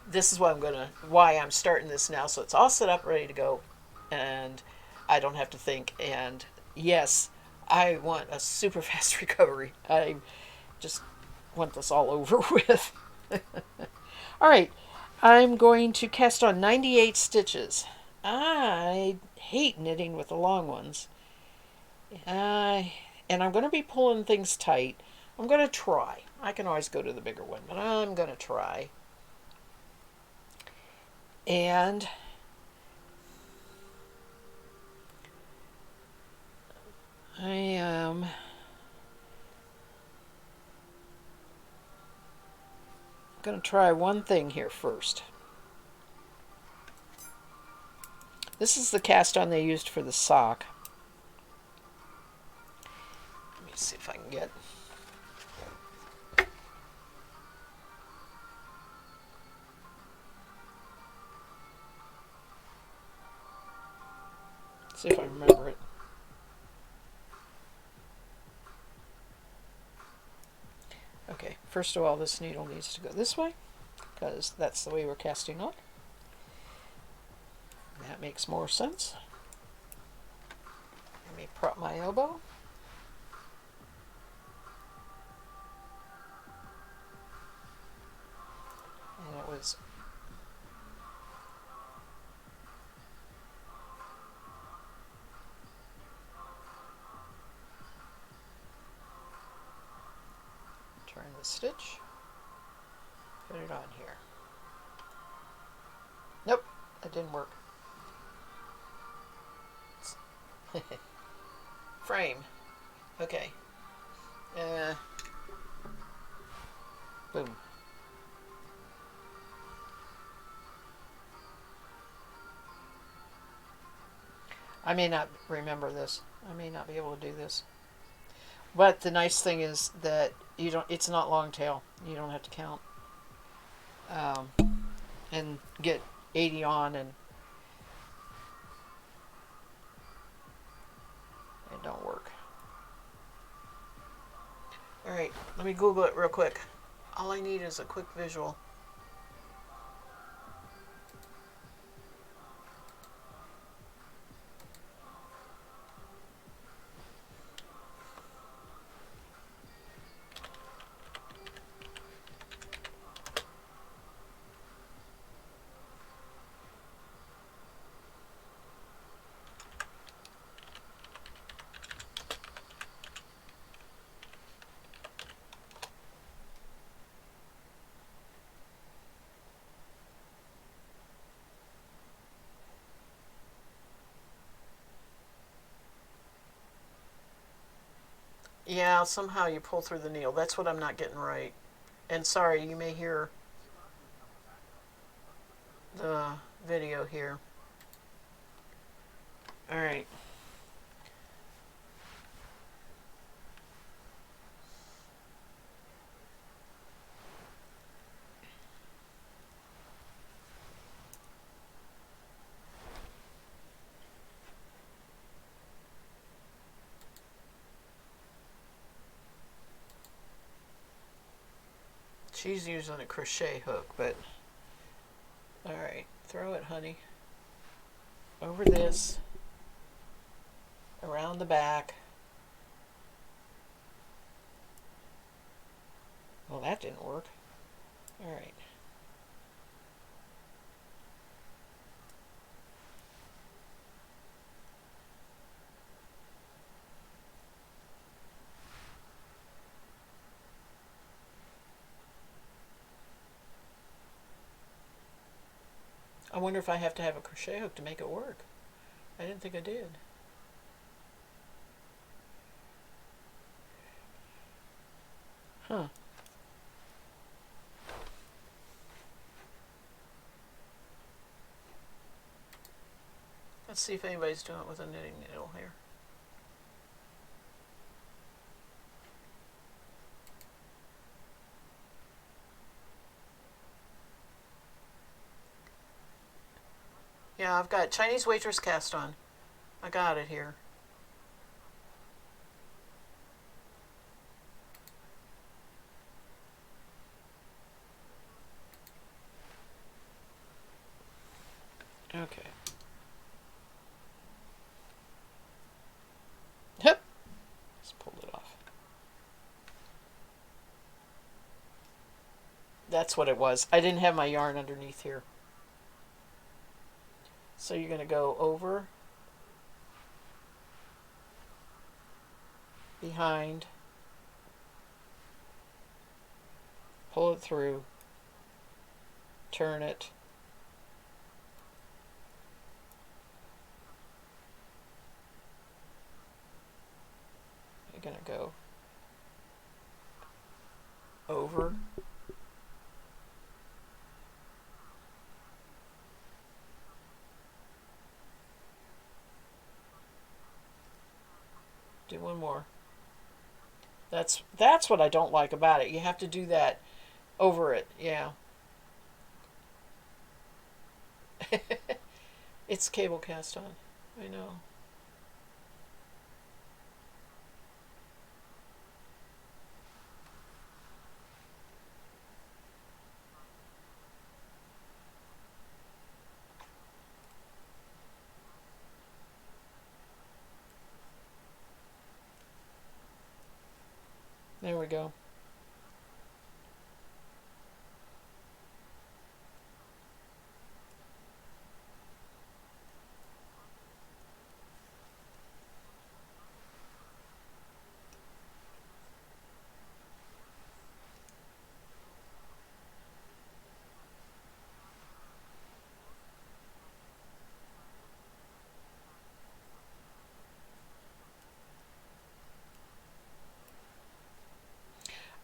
This is why I'm starting this now, so it's all set up, ready to go, and I don't have to think. And yes, I want a super fast recovery. I just want this all over with. All right, I'm going to cast on 98 stitches. I hate knitting with the long ones. And I'm going to be pulling things tight. I'm going to try. I can always go to the bigger one, but I'm going to try. And I am going to try one thing here first. This is the cast on they used for the sock. Let me see if I can get... See if I remember it. Okay, first of all, this needle needs to go this way, because that's the way we're casting on. That makes more sense. Let me prop my elbow. And it was... Turn the stitch, put it on here. Nope, that didn't work. Frame. Okay. Boom. I may not remember this. I may not be able to do this. But the nice thing is that it's not long tail. You don't have to count. And get 80 on and it don't work. Alright, let me Google it real quick. All I need is a quick visual. Yeah, somehow you pull through the needle. That's what I'm not getting right. And sorry, you may hear the video here. All right. She's using a crochet hook, but all right, throw it, honey. Over this, around the back. Well, that didn't work. All right. I wonder if I have to have a crochet hook to make it work. I didn't think I did. Huh. Let's see if anybody's doing it with a knitting needle here. Yeah, I've got Chinese waitress cast on. I got it here. Okay. Yep. Just pulled it off. That's what it was. I didn't have my yarn underneath here. So you're going to go over, behind, pull it through, turn it, you're going to go over, do one more. That's what I don't like about it. You have to do that over it. Yeah. It's cable cast on. I know. There we go.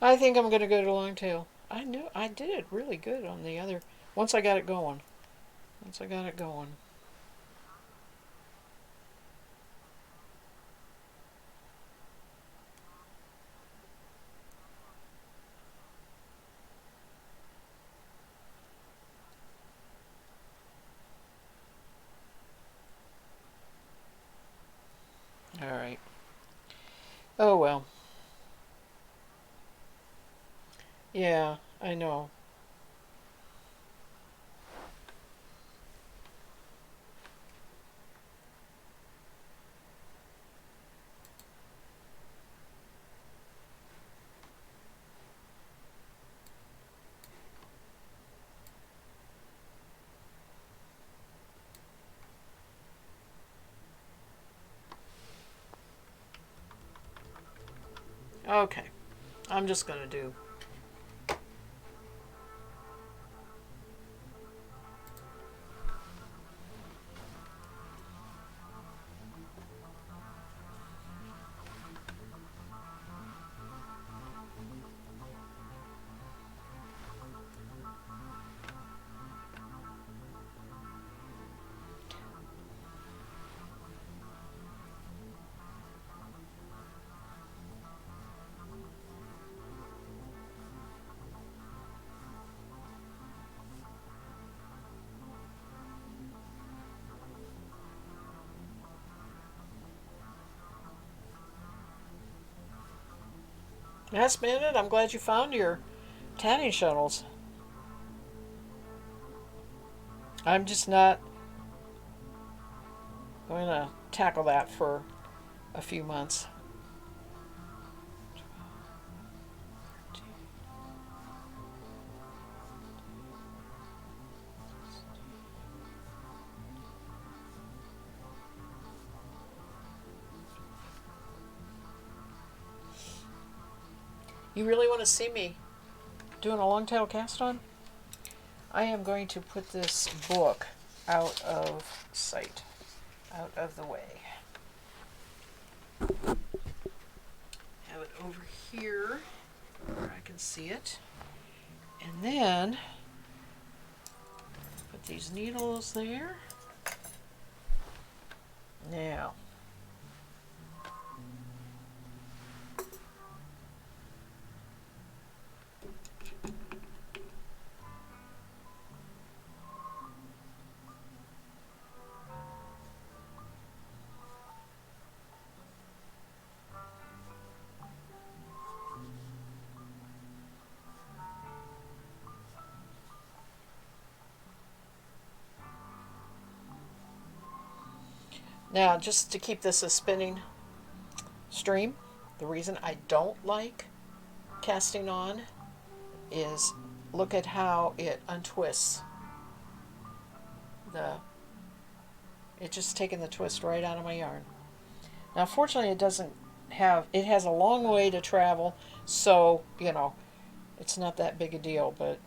I think I'm going to go to long tail. I knew I did it really good on the other. Once I got it going. Once I got it going. All right. Oh well. Yeah, I know. Okay. I'm just going to do. Last minute, I'm glad you found your tanning shuttles. I'm just not going to tackle that for a few months. You really want to see me doing a long tail cast on? I am going to put this book out of sight, out of the way. Have it over here where I can see it. And then put these needles there. Now, just to keep this a spinning stream, the reason I don't like casting on is look at how it untwists. It's just taking the twist right out of my yarn. Now, fortunately, it has a long way to travel, so, it's not that big a deal, but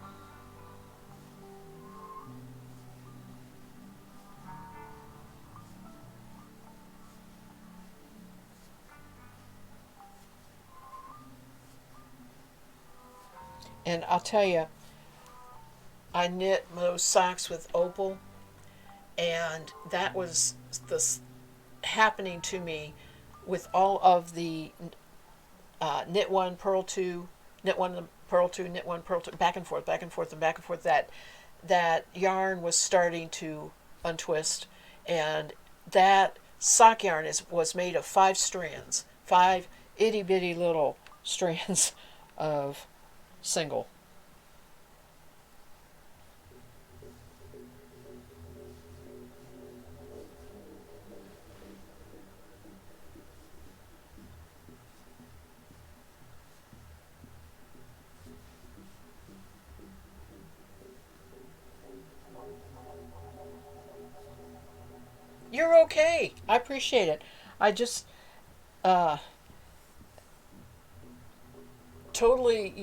and I'll tell you, I knit those socks with opal, and that was this happening to me with all of the knit one, purl two, knit one, purl two, knit one, purl two, back and forth, back and forth, and back and forth. That yarn was starting to untwist, and that sock yarn was made of 5 strands, 5 itty bitty little strands of single. You're okay. I appreciate it. I just uh, totally,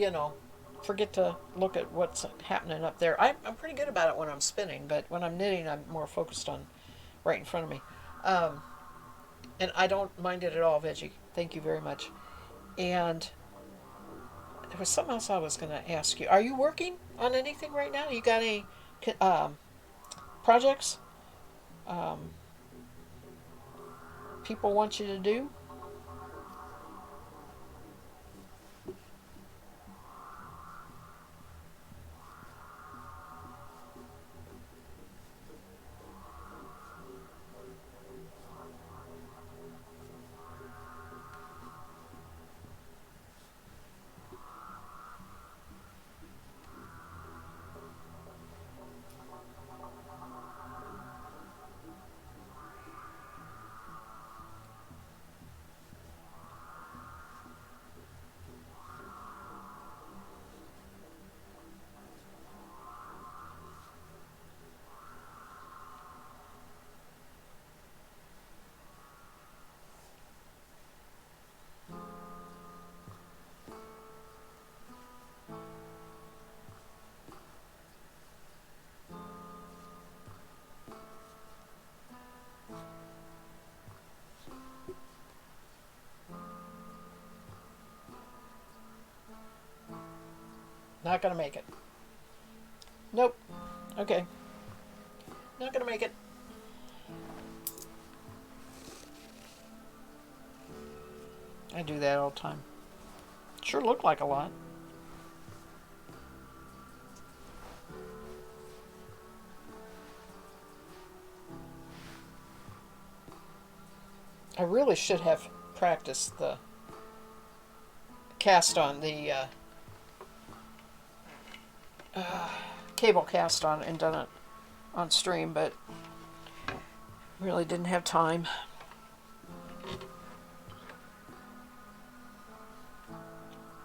forget to look at what's happening up there. I'm pretty good about it when I'm spinning, but when I'm knitting, I'm more focused on right in front of me. Um, and I don't mind it at all, Veggie. Thank you very much. And there was something else I was going to ask you. Are you working on anything right now? You got any projects um, people want you to do? Not going to make it. Nope. Okay. Not going to make it. I do that all the time. Sure looked like a lot. I really should have practiced the cast on, the cable cast on, and done it on stream, but really didn't have time.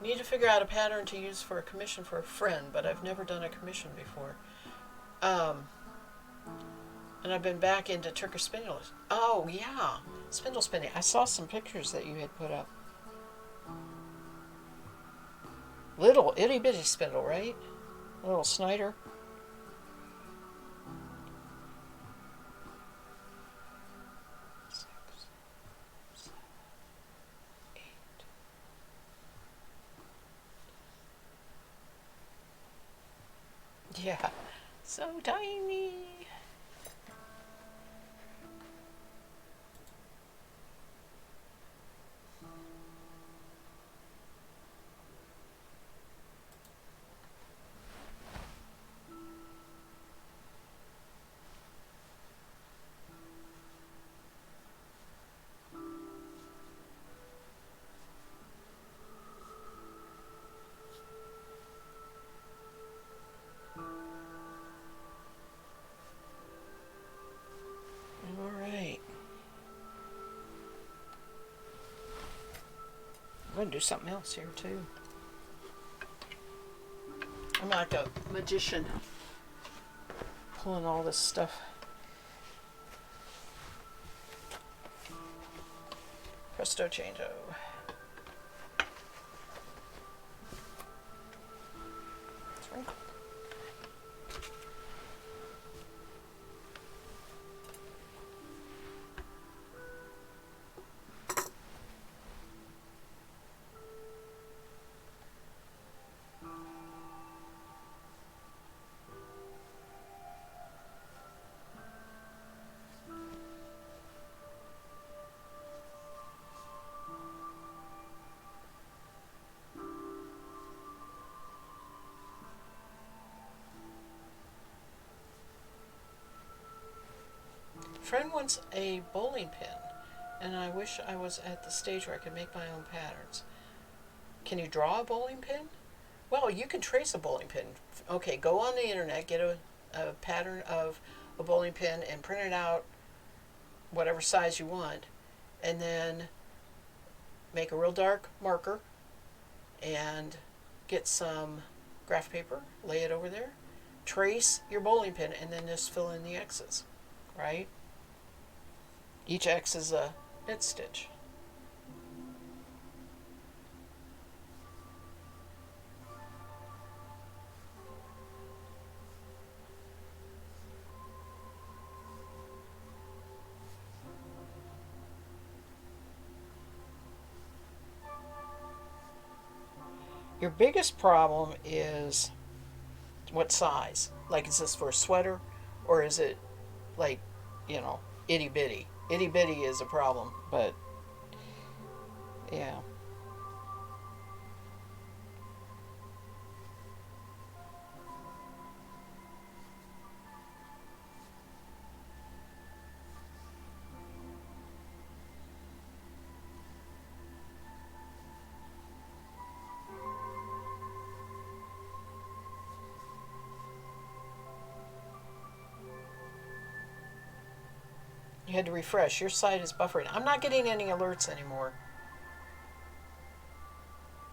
Need to figure out a pattern to use for a commission for a friend, but I've never done a commission before. And I've been back into Turkish spindles. Oh, yeah. Spindle spinning. I saw some pictures that you had put up. Little itty bitty spindle, right? A little Snyder. Yeah, so tiny. I'm going to do something else here too. I'm like a magician, pulling all this stuff. Presto changeo. It's wrinkled. Friend wants a bowling pin, and I wish I was at the stage where I could make my own patterns. Can you draw a bowling pin? Well, you can trace a bowling pin. Okay, go on the internet, get a pattern of a bowling pin and print it out whatever size you want, and then make a real dark marker and get some graph paper, lay it over there, trace your bowling pin, and then just fill in the X's, right? Each X is a knit stitch. Your biggest problem is what size. Like, is this for a sweater, or is it like, itty bitty? Itty bitty is a problem, but yeah. You had to refresh. Your site is buffering. I'm not getting any alerts anymore.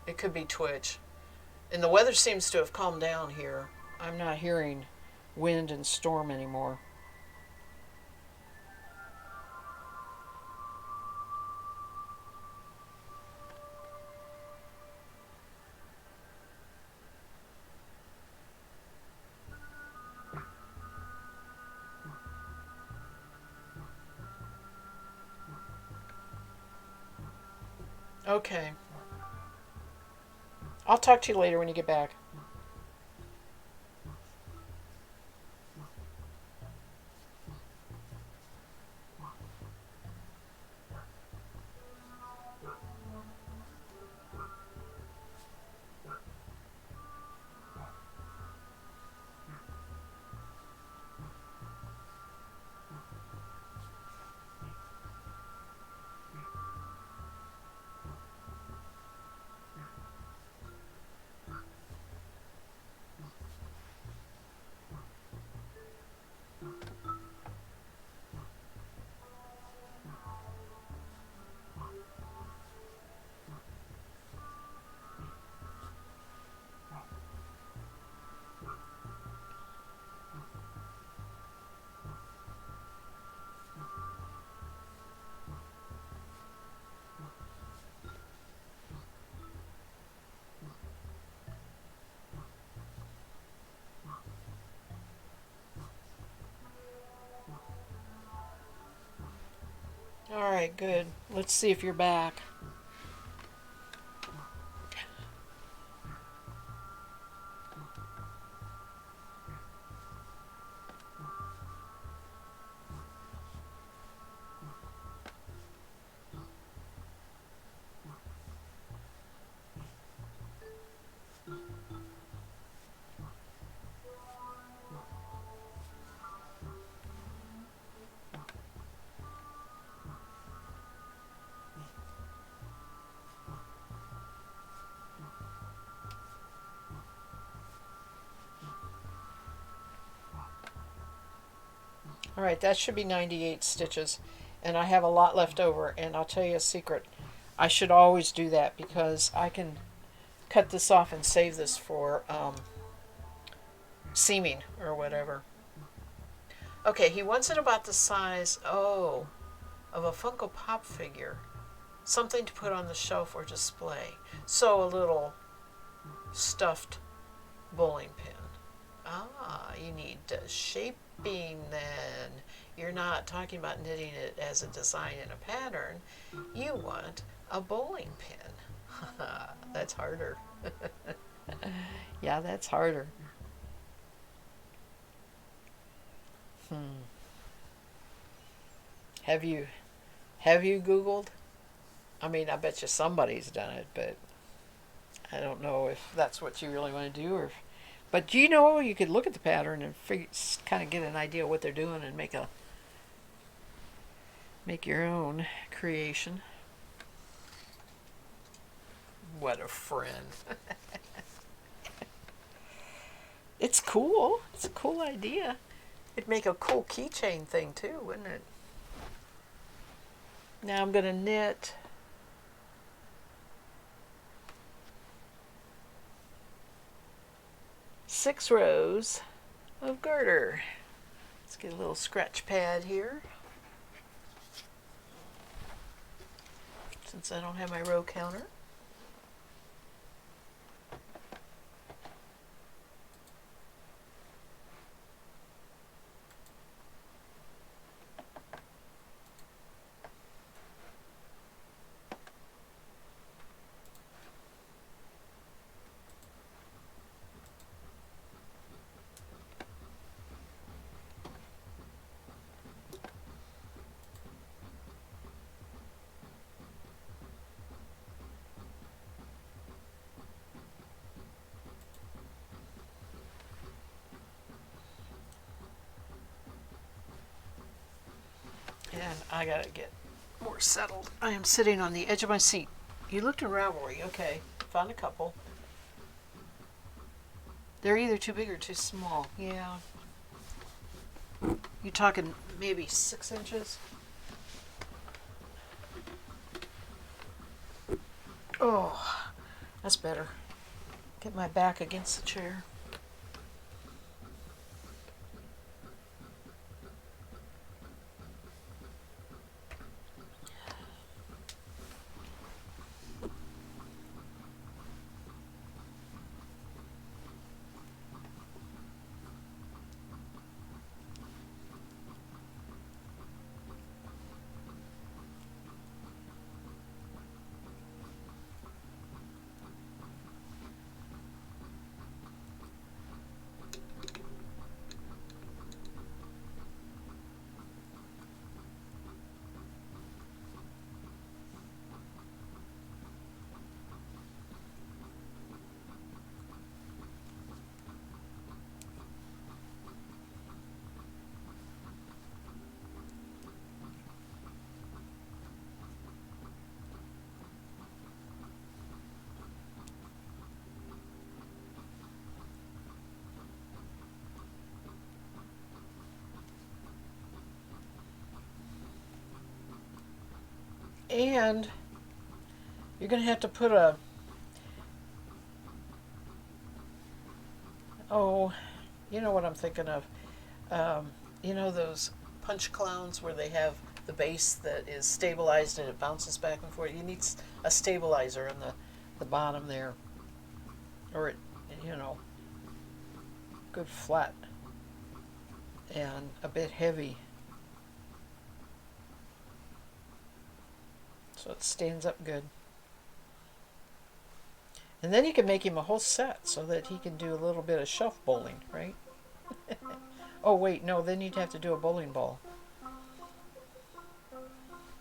It could be Twitch. And the weather seems to have calmed down here. I'm not hearing wind and storm anymore. Okay. I'll talk to you later when you get back. Okay, good. Let's see if you're back. All right, that should be 98 stitches. And I have a lot left over. And I'll tell you a secret. I should always do that because I can cut this off and save this for seaming or whatever. Okay, he wants it about the size, oh, of a Funko Pop figure. Something to put on the shelf or display. So a little stuffed bowling pin. Ah, you need shaping then. You're not talking about knitting it as a design in a pattern. You want a bowling pin. That's harder. Yeah, that's harder. Have you Googled? I mean, I bet you somebody's done it, but I don't know if that's what you really want to do, or. But you know, you could look at the pattern and kind of get an idea of what they're doing and make your own creation. What a friend! It's cool. It's a cool idea. It'd make a cool keychain thing too, wouldn't it? Now I'm going to knit 6 rows of garter. Let's get a little scratch pad here. Since I don't have my row counter. And I gotta get more settled. I am sitting on the edge of my seat. You looked in Ravelry. Okay, found a couple. They're either too big or too small. Yeah. You talking maybe 6 inches? Oh, that's better. Get my back against the chair. And you're going to have to put oh, you know what I'm thinking of. You know those punch clowns where they have the base that is stabilized and it bounces back and forth? You need a stabilizer in the bottom there. Or good flat and a bit heavy. so it stands up good. And then you can make him a whole set so that he can do a little bit of shelf bowling, right? Oh, wait, no, then you'd have to do a bowling ball.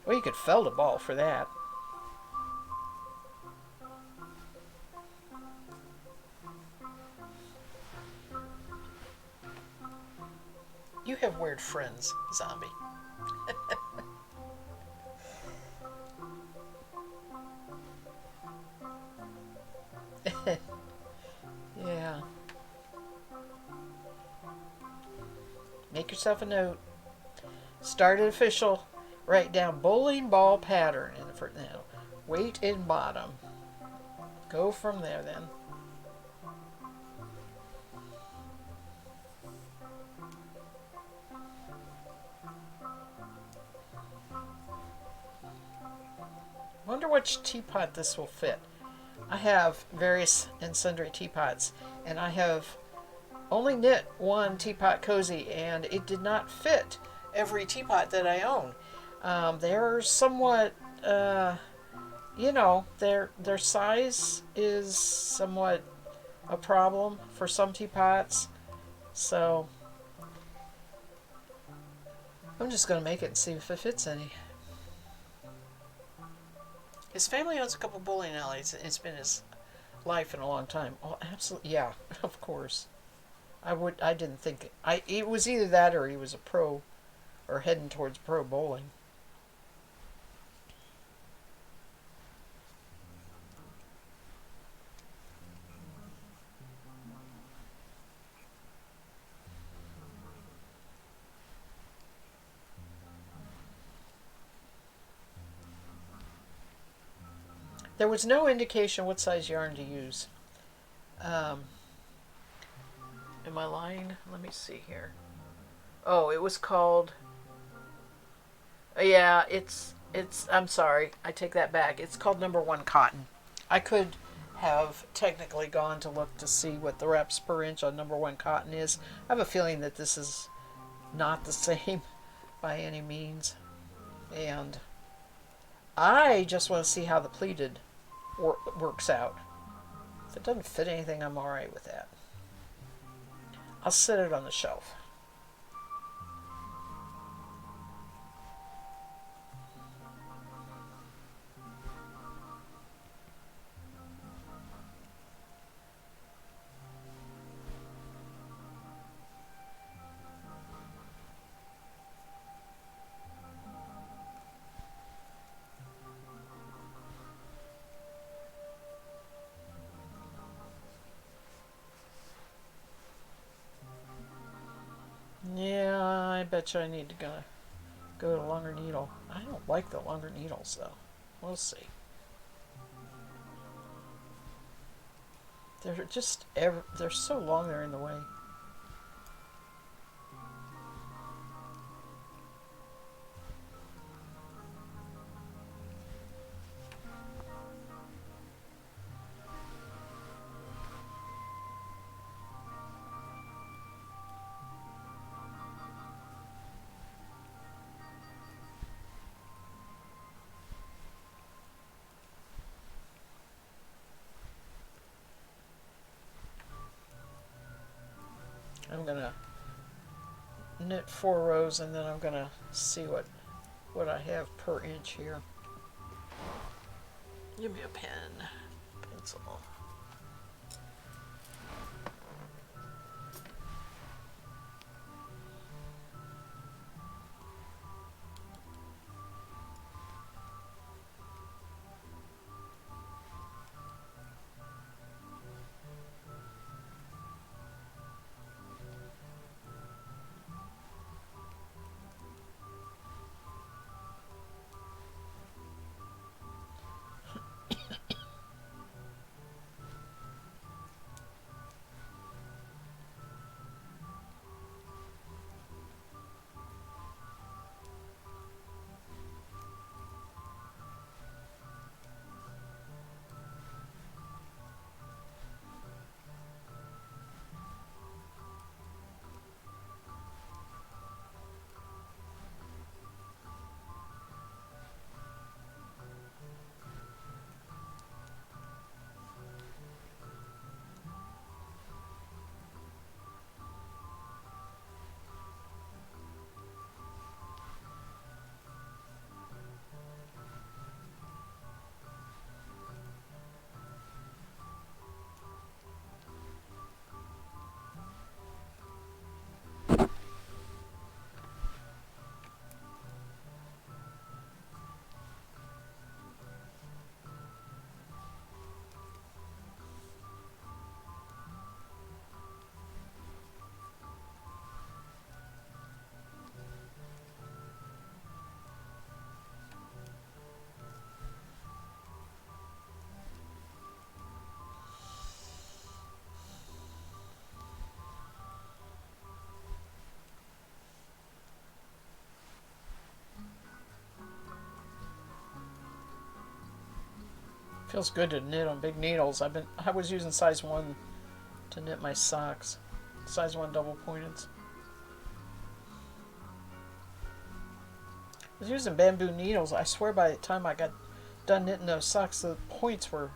Well, you could felt a ball for that. You have weird friends, Zombie. Yeah. Make yourself a note. Start it official. Write down bowling ball pattern in the first now. Weight in bottom. Go from there then. Wonder which teapot this will fit. I have various and sundry teapots, and I have only knit one teapot cozy, and it did not fit every teapot that I own. They're somewhat, their size is somewhat a problem for some teapots. So I'm just going to make it and see if it fits any. His family owns a couple bowling alleys. It's been his life in a long time. Oh, absolutely, yeah, of course. I didn't think it was either that or he was a pro, or heading towards pro bowling. There was no indication what size yarn to use. Am I lying? Let me see here. Oh, it was called. Yeah, it's. I'm sorry. I take that back. It's called Number One Cotton. I could have technically gone to look to see what the reps per inch on Number One Cotton is. I have a feeling that this is not the same by any means, and I just want to see how the pleated works out. If it doesn't fit anything, I'm alright with that. I'll set it on the shelf. Yeah, I bet you I need to go to longer needle. I don't like the longer needles though. We'll see. They're so long they're in the way. I'm gonna knit 4 rows and then I'm gonna see what I have per inch here. Give me a pen, pencil. Feels good to knit on big needles. I was using size 1 to knit my socks. Size 1 double pointed. I was using bamboo needles. I swear by the time I got done knitting those socks, the points were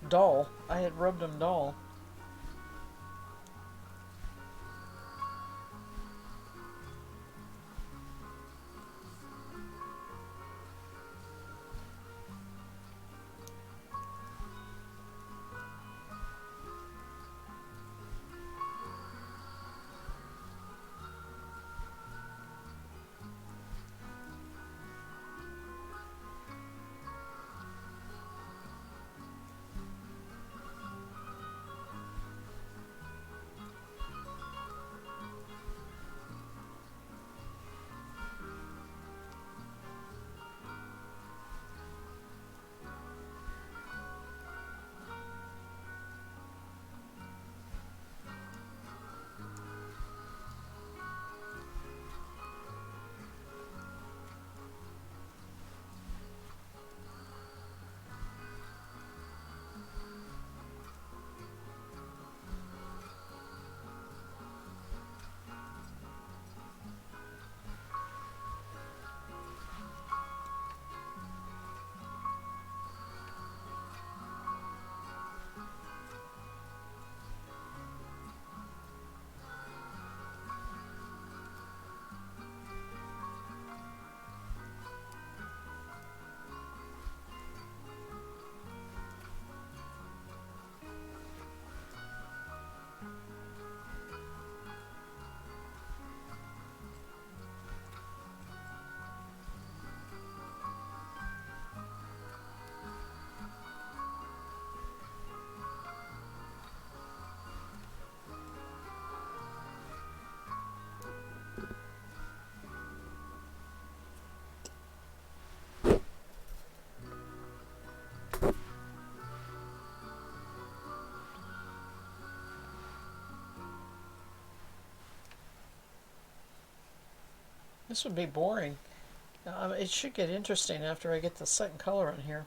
dull. I had rubbed them dull. This would be boring. It should get interesting after I get the second color on here.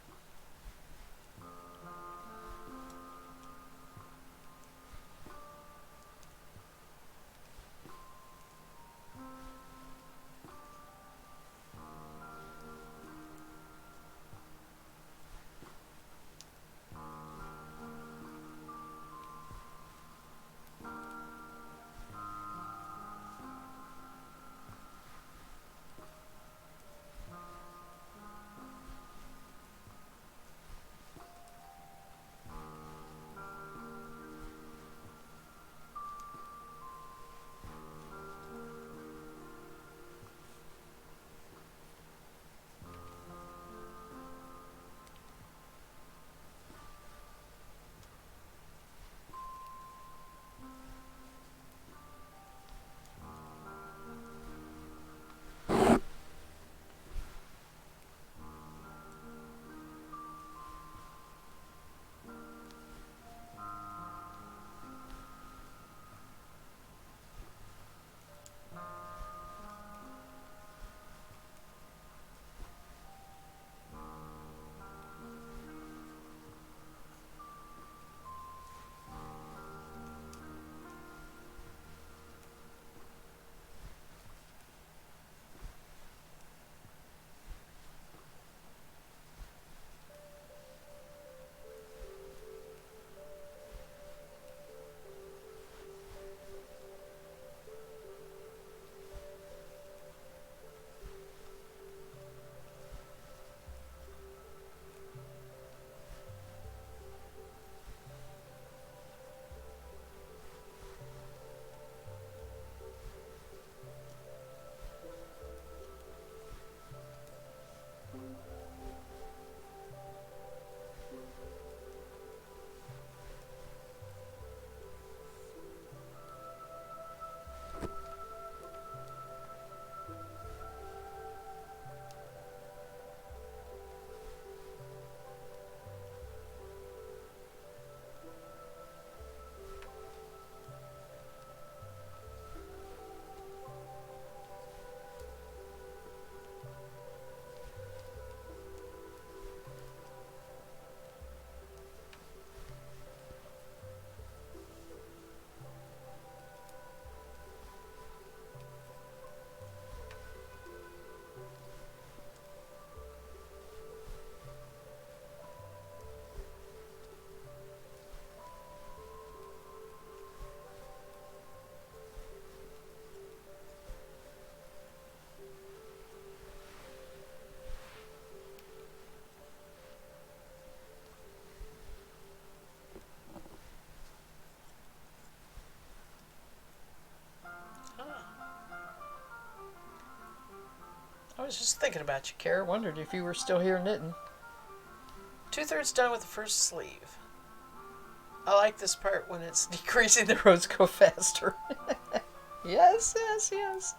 was just thinking about you, Kara. Wondered if you were still here knitting. 2/3 done with the first sleeve. I like this part when it's decreasing, the rows go faster. Yes, yes, yes.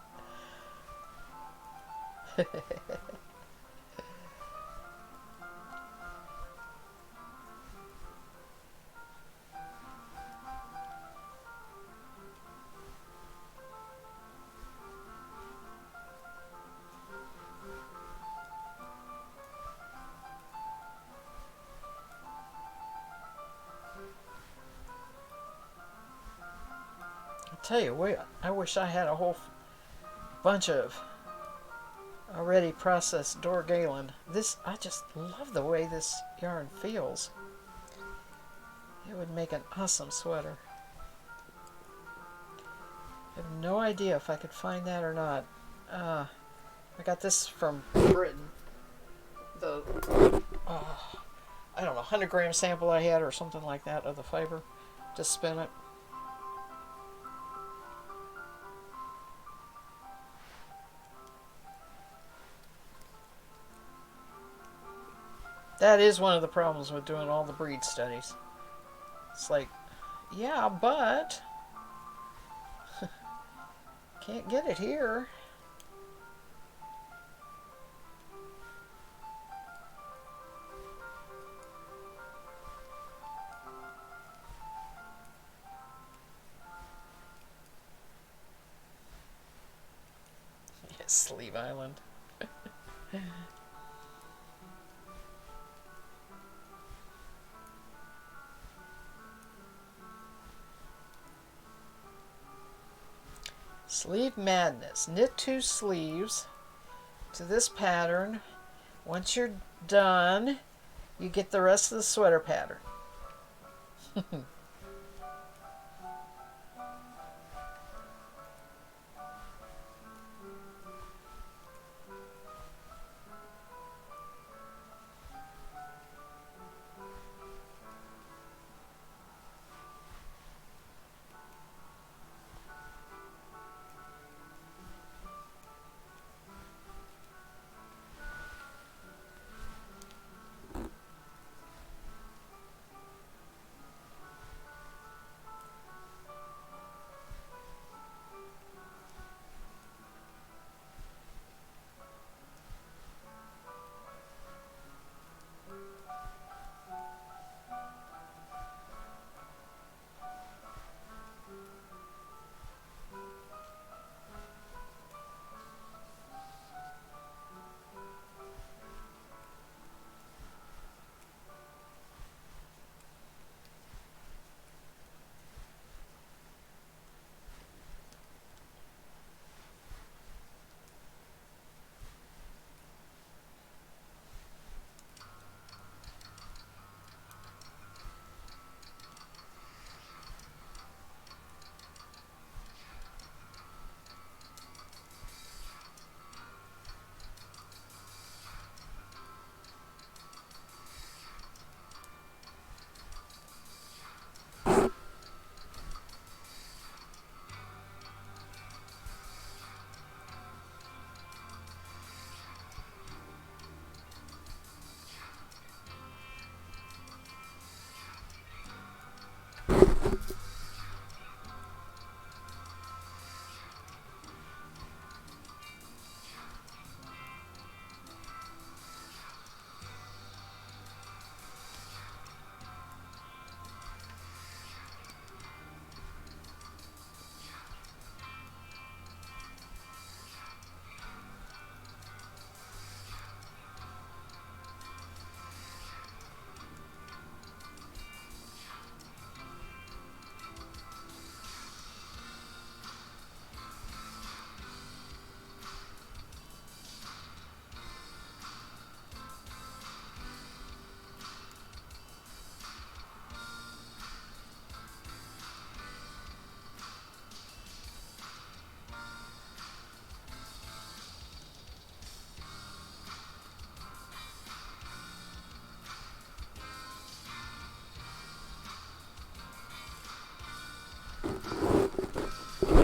Tell you what, I wish I had a whole bunch of already processed Dorgalen. I just love the way this yarn feels. It would make an awesome sweater. I have no idea if I could find that or not. I got this from Britain. The, I don't know, 100-gram sample I had or something like that of the fiber. Just spin it. That is one of the problems with doing all the breed studies. It's like, yeah, but can't get it here. Yes, Sleeve Island. Sleeve Madness. Knit 2 sleeves to this pattern. Once you're done, you get the rest of the sweater pattern.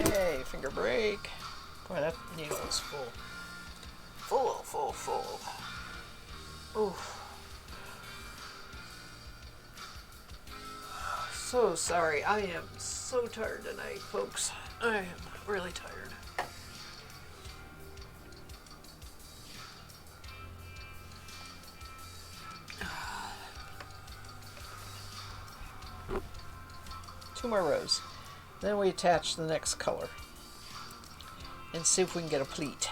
Yay, finger break. Boy, that needle is full. Full. Oof. So sorry. I am so tired tonight, folks. I am really tired. Two more rows. Then we attach the next color and see if we can get a pleat.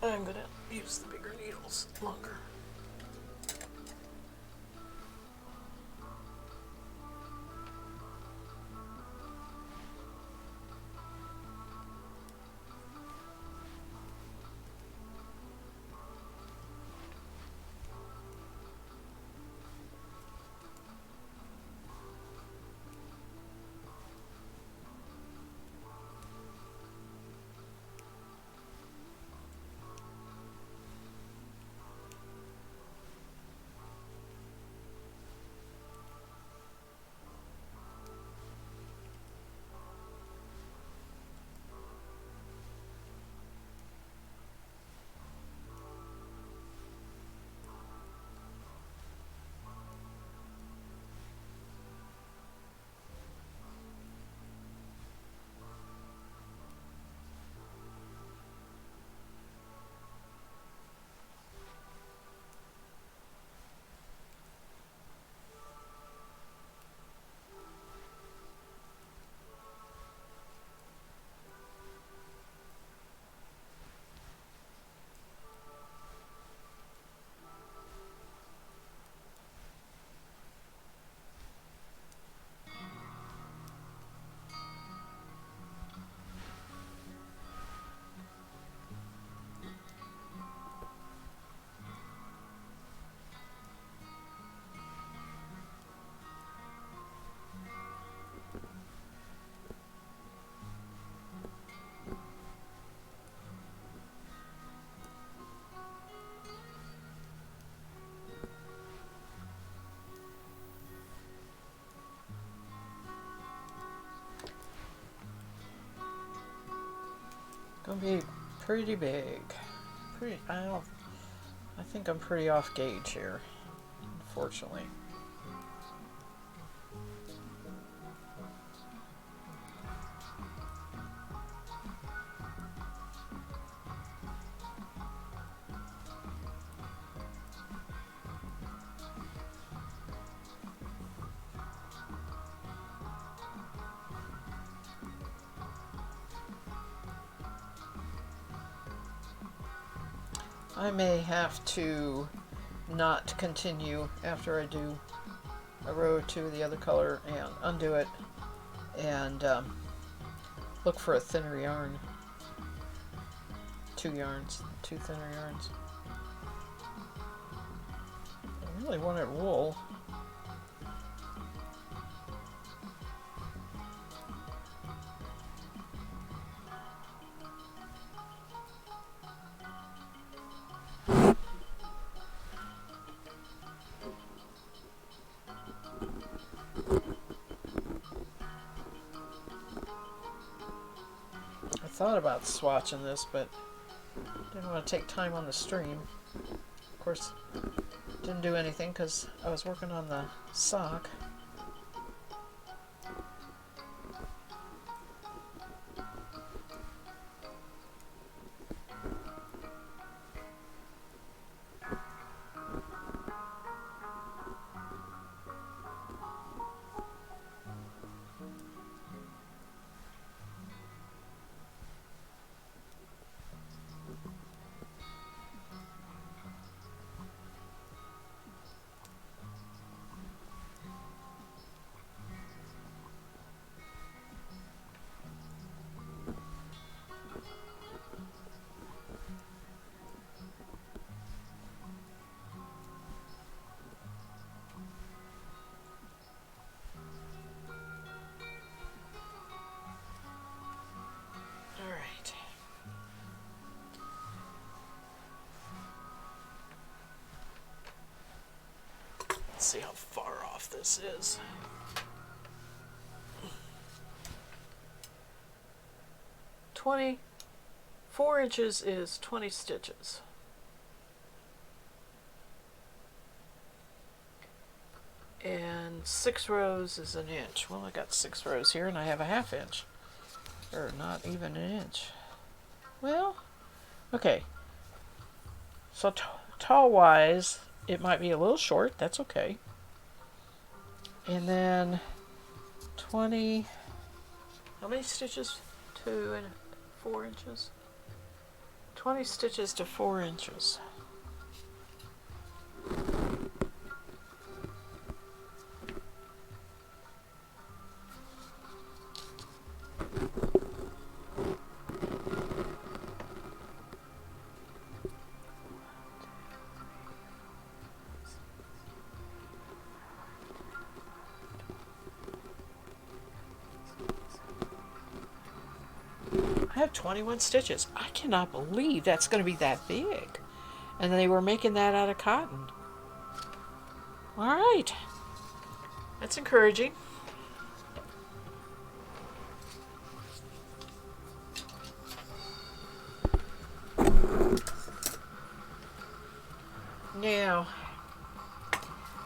I'm going to use the bigger needles longer. Gonna be pretty big. I think I'm pretty off gauge here, unfortunately. I may have to not continue after I do a row or two of the other color and undo it and look for a thinner yarn. Two thinner yarns. I really wanted wool. I thought about swatching this, but didn't want to take time on the stream. Of course, didn't do anything because I was working on the sock. Let's see how far off this is. 4 inches is 20 stitches. And 6 rows is an inch. Well, I got 6 rows here and I have a ½ inch. Or not even an inch. Well, okay. So tall wise, it might be a little short. That's okay. And then 20, how many stitches to 4 inches? 20 stitches to 4 inches. I have 21 stitches. I cannot believe that's going to be that big. And they were making that out of cotton. All right. That's encouraging. Now,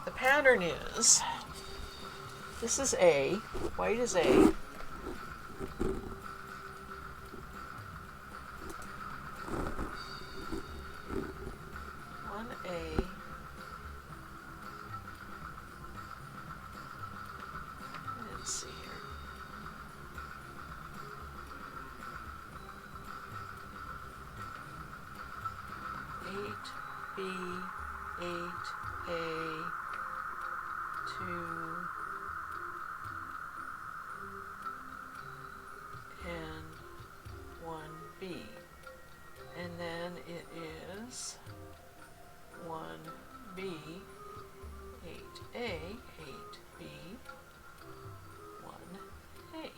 the pattern is, this is A, white is A. B, 8A, 2, and 1B. And then it is 1B, 8A, 8B, 1A.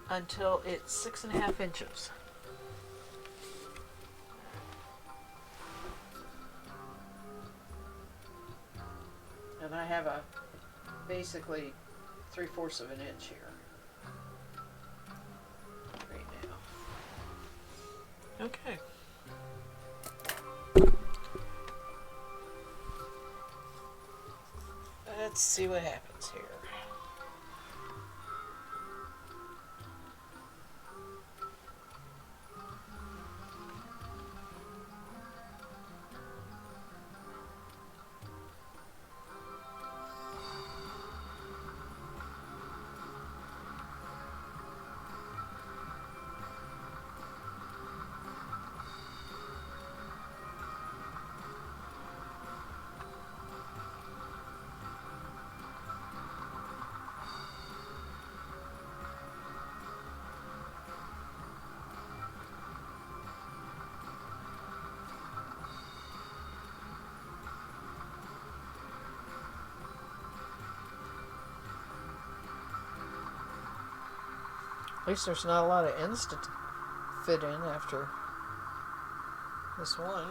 Until it's 6½ inches. And I have basically 3/4 of an inch here. Okay. Let's see what happens here. At least there's not a lot of ends to fit in after this one.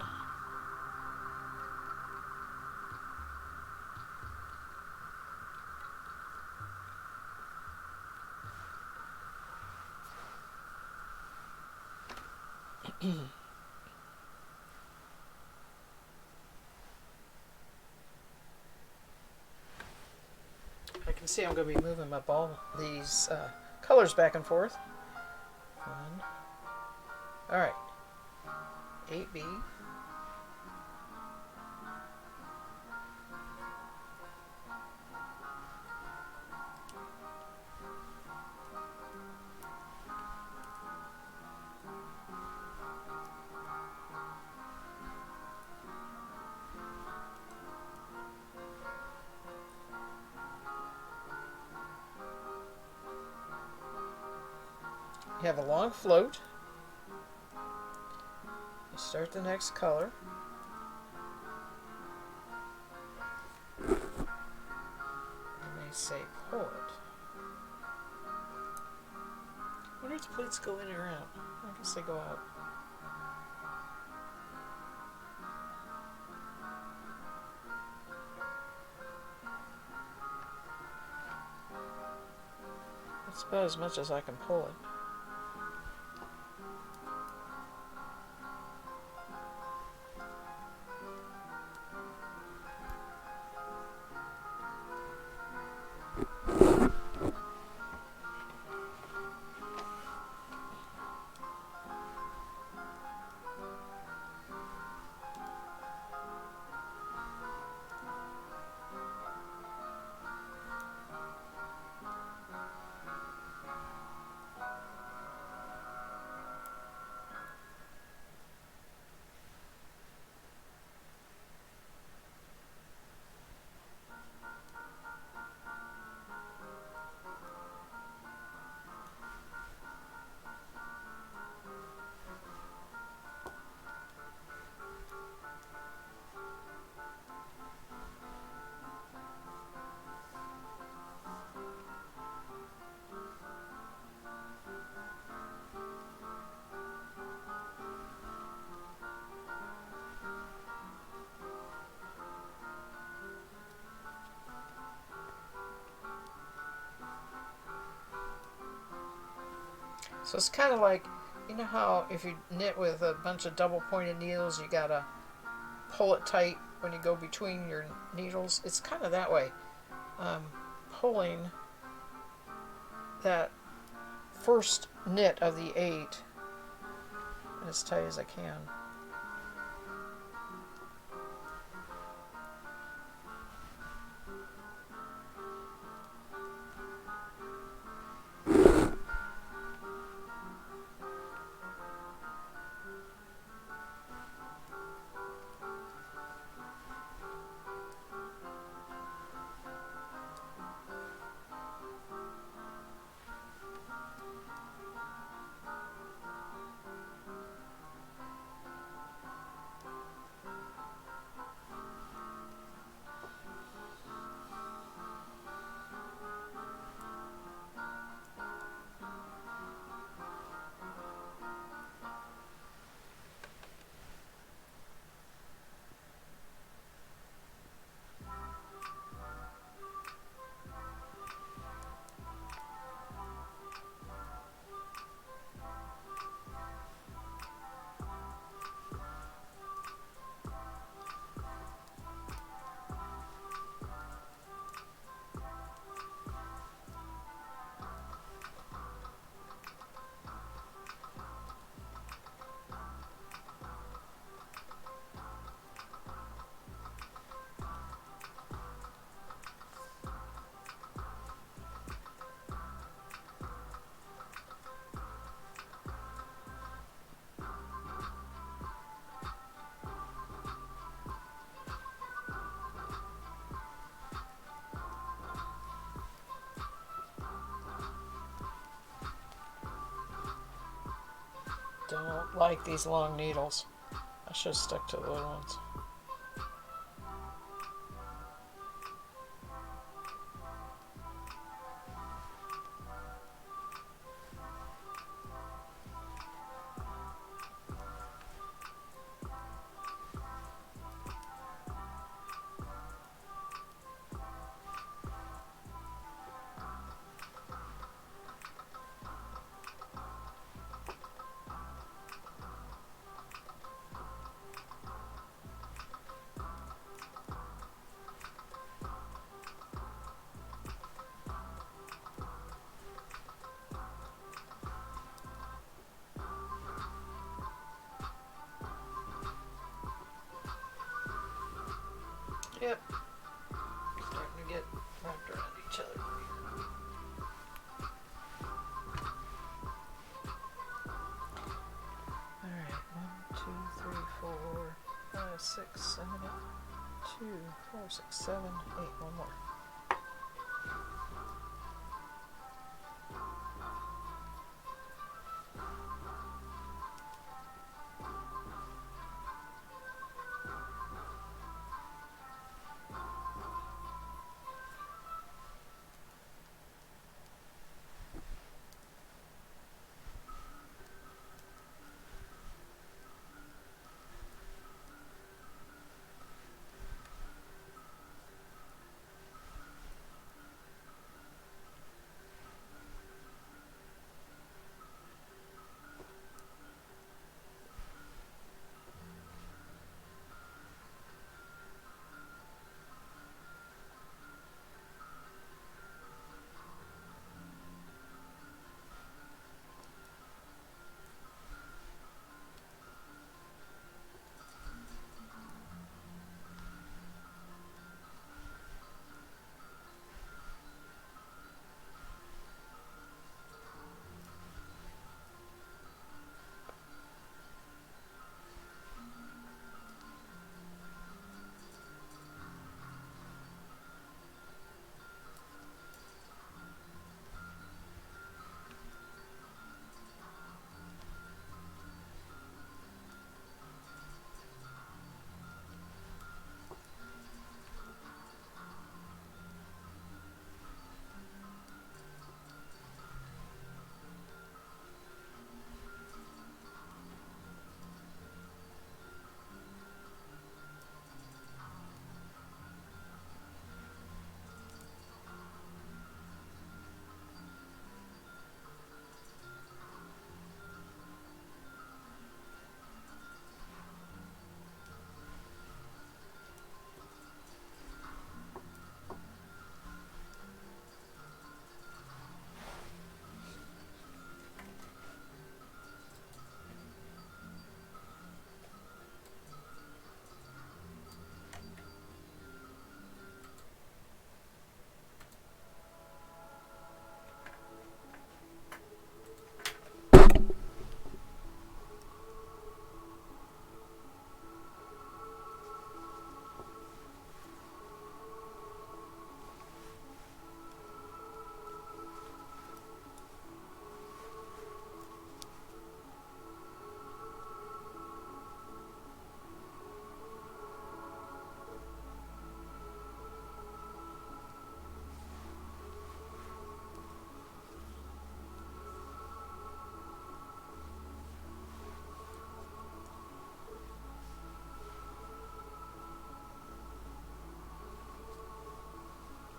I can see I'm going to be moving my these colors back and forth. One. All right. 8B. You have a long float. You start the next color. You may say pull it. I wonder if the pleats go in or out. I guess they go out. That's about as much as I can pull it. So it's kind of like, you know how if you knit with a bunch of double pointed needles, you gotta pull it tight when you go between your needles? It's kind of that way. Pulling that first knit of the 8 as tight as I can. Don't like these long needles. I should have stuck to the little ones. Yep. Starting to get wrapped around each other. Alright, 1, 2, 3, 4, 5, 6, 7, 8. 2, 4, 6, 7, 8. One more.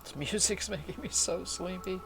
This music's making me so sleepy.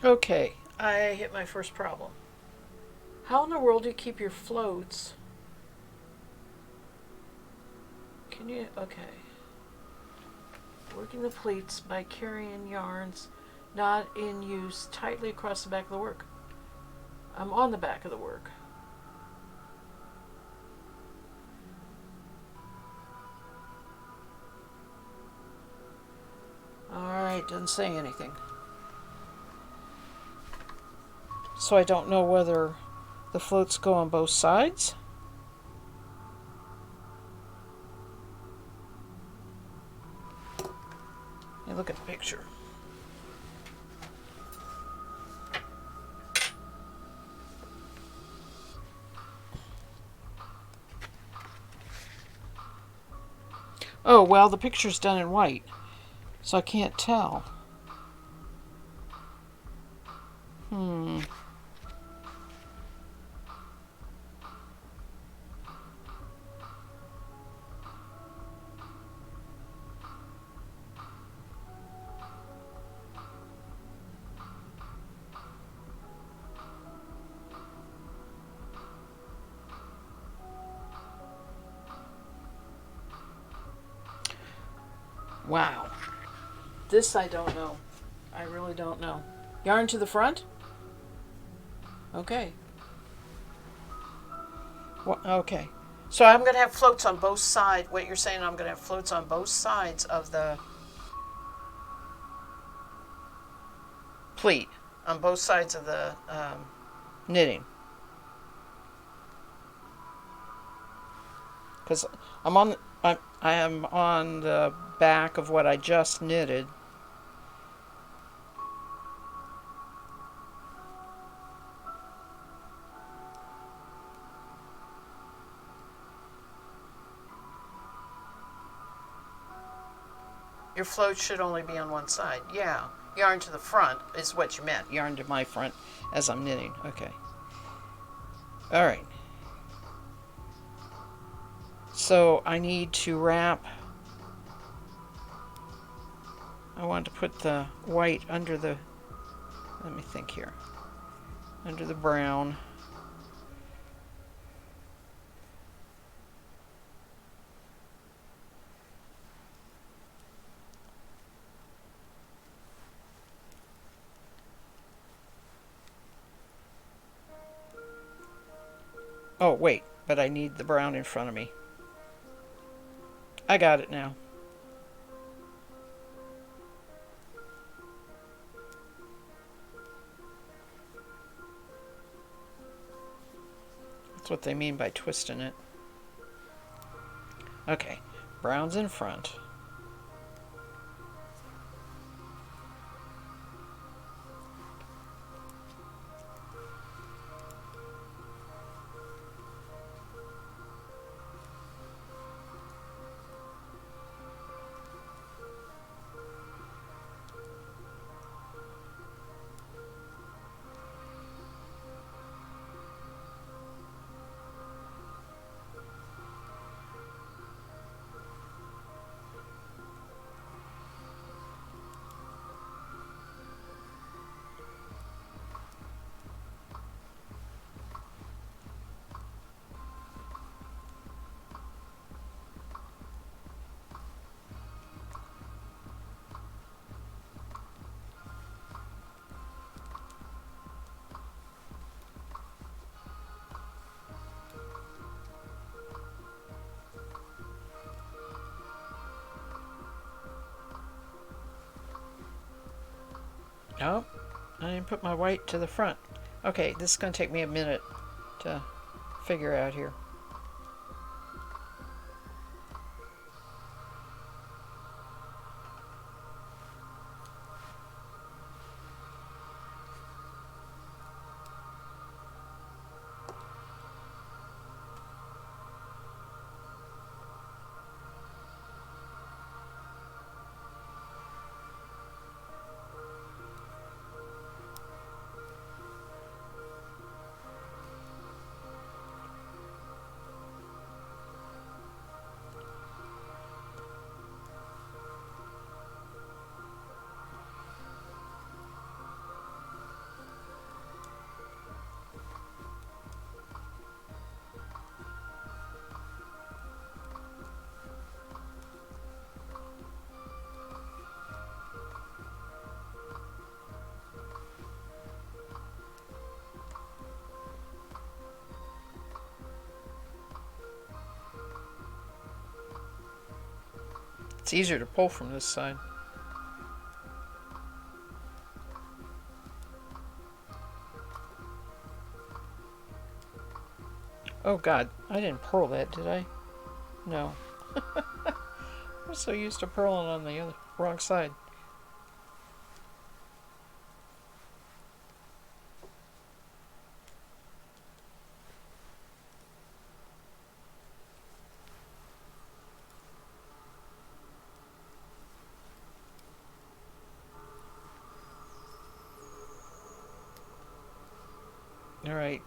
Okay, I hit my first problem. How in the world do you keep your floats? Can you? Okay. Working the pleats by carrying yarns not in use tightly across the back of the work. I'm on the back of the work. Alright, doesn't say anything. So I don't know whether the floats go on both sides. Hey, look at the picture. Oh, well, the picture's done in white, so I can't tell. Wow. This I don't know. I really don't know. Yarn to the front? Okay. Well, okay. So I'm going to have floats on both sides. What you're saying, I'm going to have floats on both sides of the pleat, on both sides of the knitting. Because I am on the back of what I just knitted. Your float should only be on one side. Yeah. Yarn to the front is what you meant. Yarn to my front as I'm knitting. Okay. All right. So I need to wrap. I want to put the white under the, let me think here, under the brown. Oh, wait, but I need the brown in front of me. I got it now. That's what they mean by twisting it. Okay, brown's in front. Oh, I didn't put my white to the front. Okay, this is going to take me a minute to figure out here. It's easier to pull from this side. Oh God, I didn't purl that, did I? No. I'm so used to purling on the wrong side. Alright.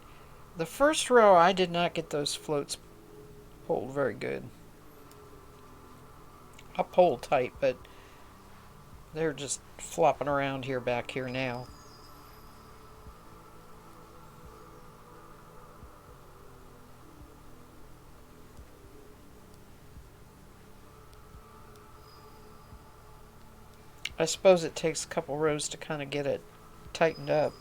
The first row, I did not get those floats pulled very good. I pulled tight, but they're just flopping around back here now. I suppose it takes a couple rows to kind of get it tightened up.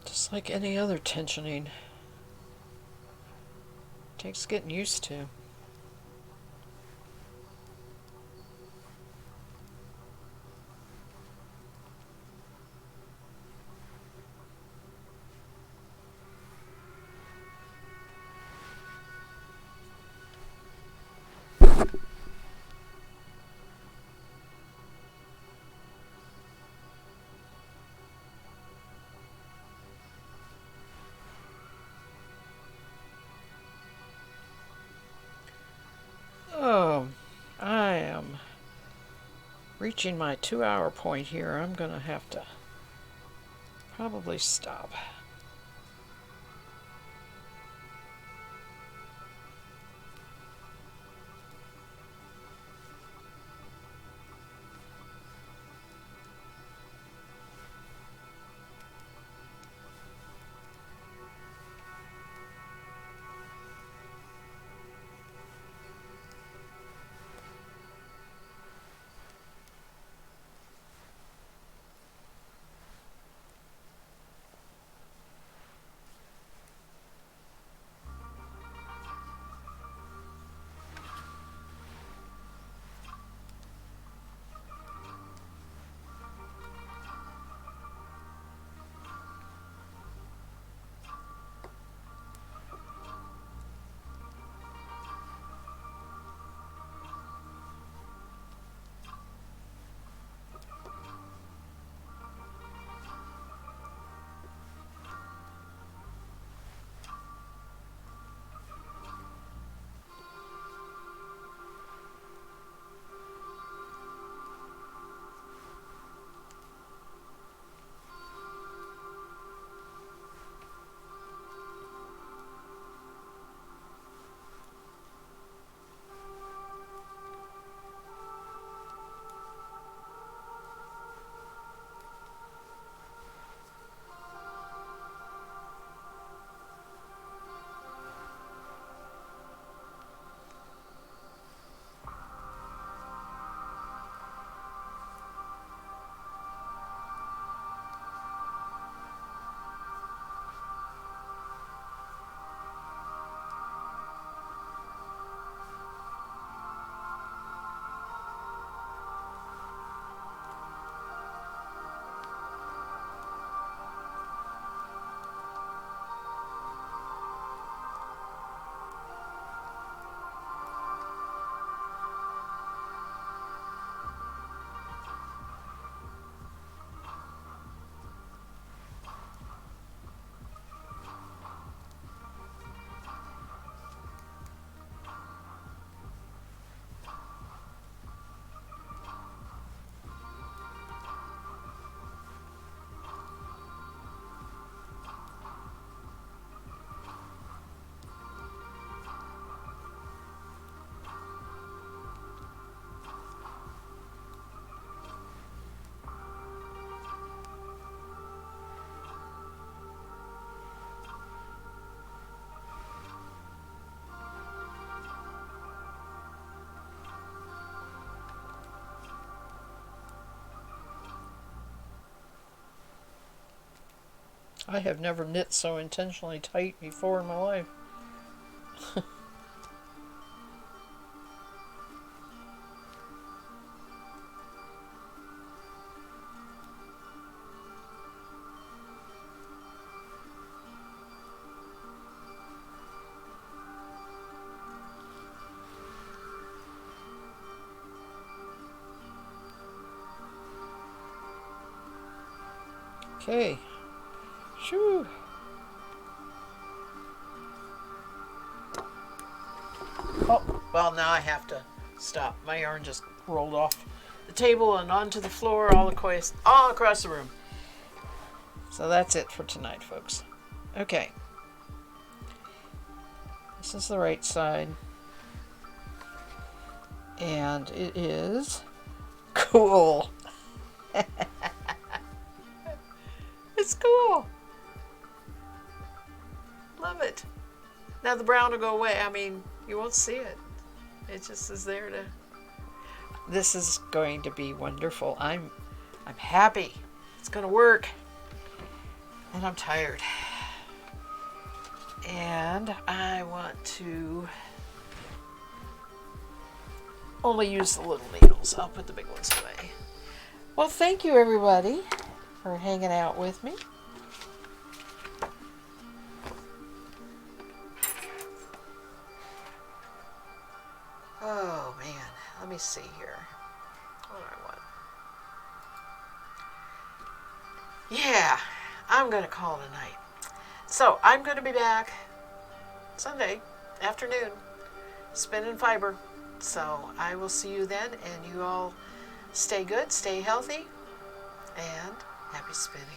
Just like any other tensioning. Takes getting used to. Oh, I am reaching my 2-hour point here. I'm going to have to probably stop. I have never knit so intentionally tight before in my life. Okay. Shoo. Oh, well, now I have to stop. My yarn just rolled off the table and onto the floor all across the room. So that's it for tonight, folks. Okay. This is the right side. And it is cool. It's cool. Love it. Now the brown will go away. I mean, you won't see it. It just is there to... This is going to be wonderful. I'm happy. It's going to work. And I'm tired. And I want to only use the little needles. I'll put the big ones away. Well, thank you, everybody, for hanging out with me. Oh, man. Let me see here. What do I want? Yeah, I'm going to call it a night. So, I'm going to be back Sunday afternoon, spinning fiber. So, I will see you then, and you all stay good, stay healthy, and happy spinning.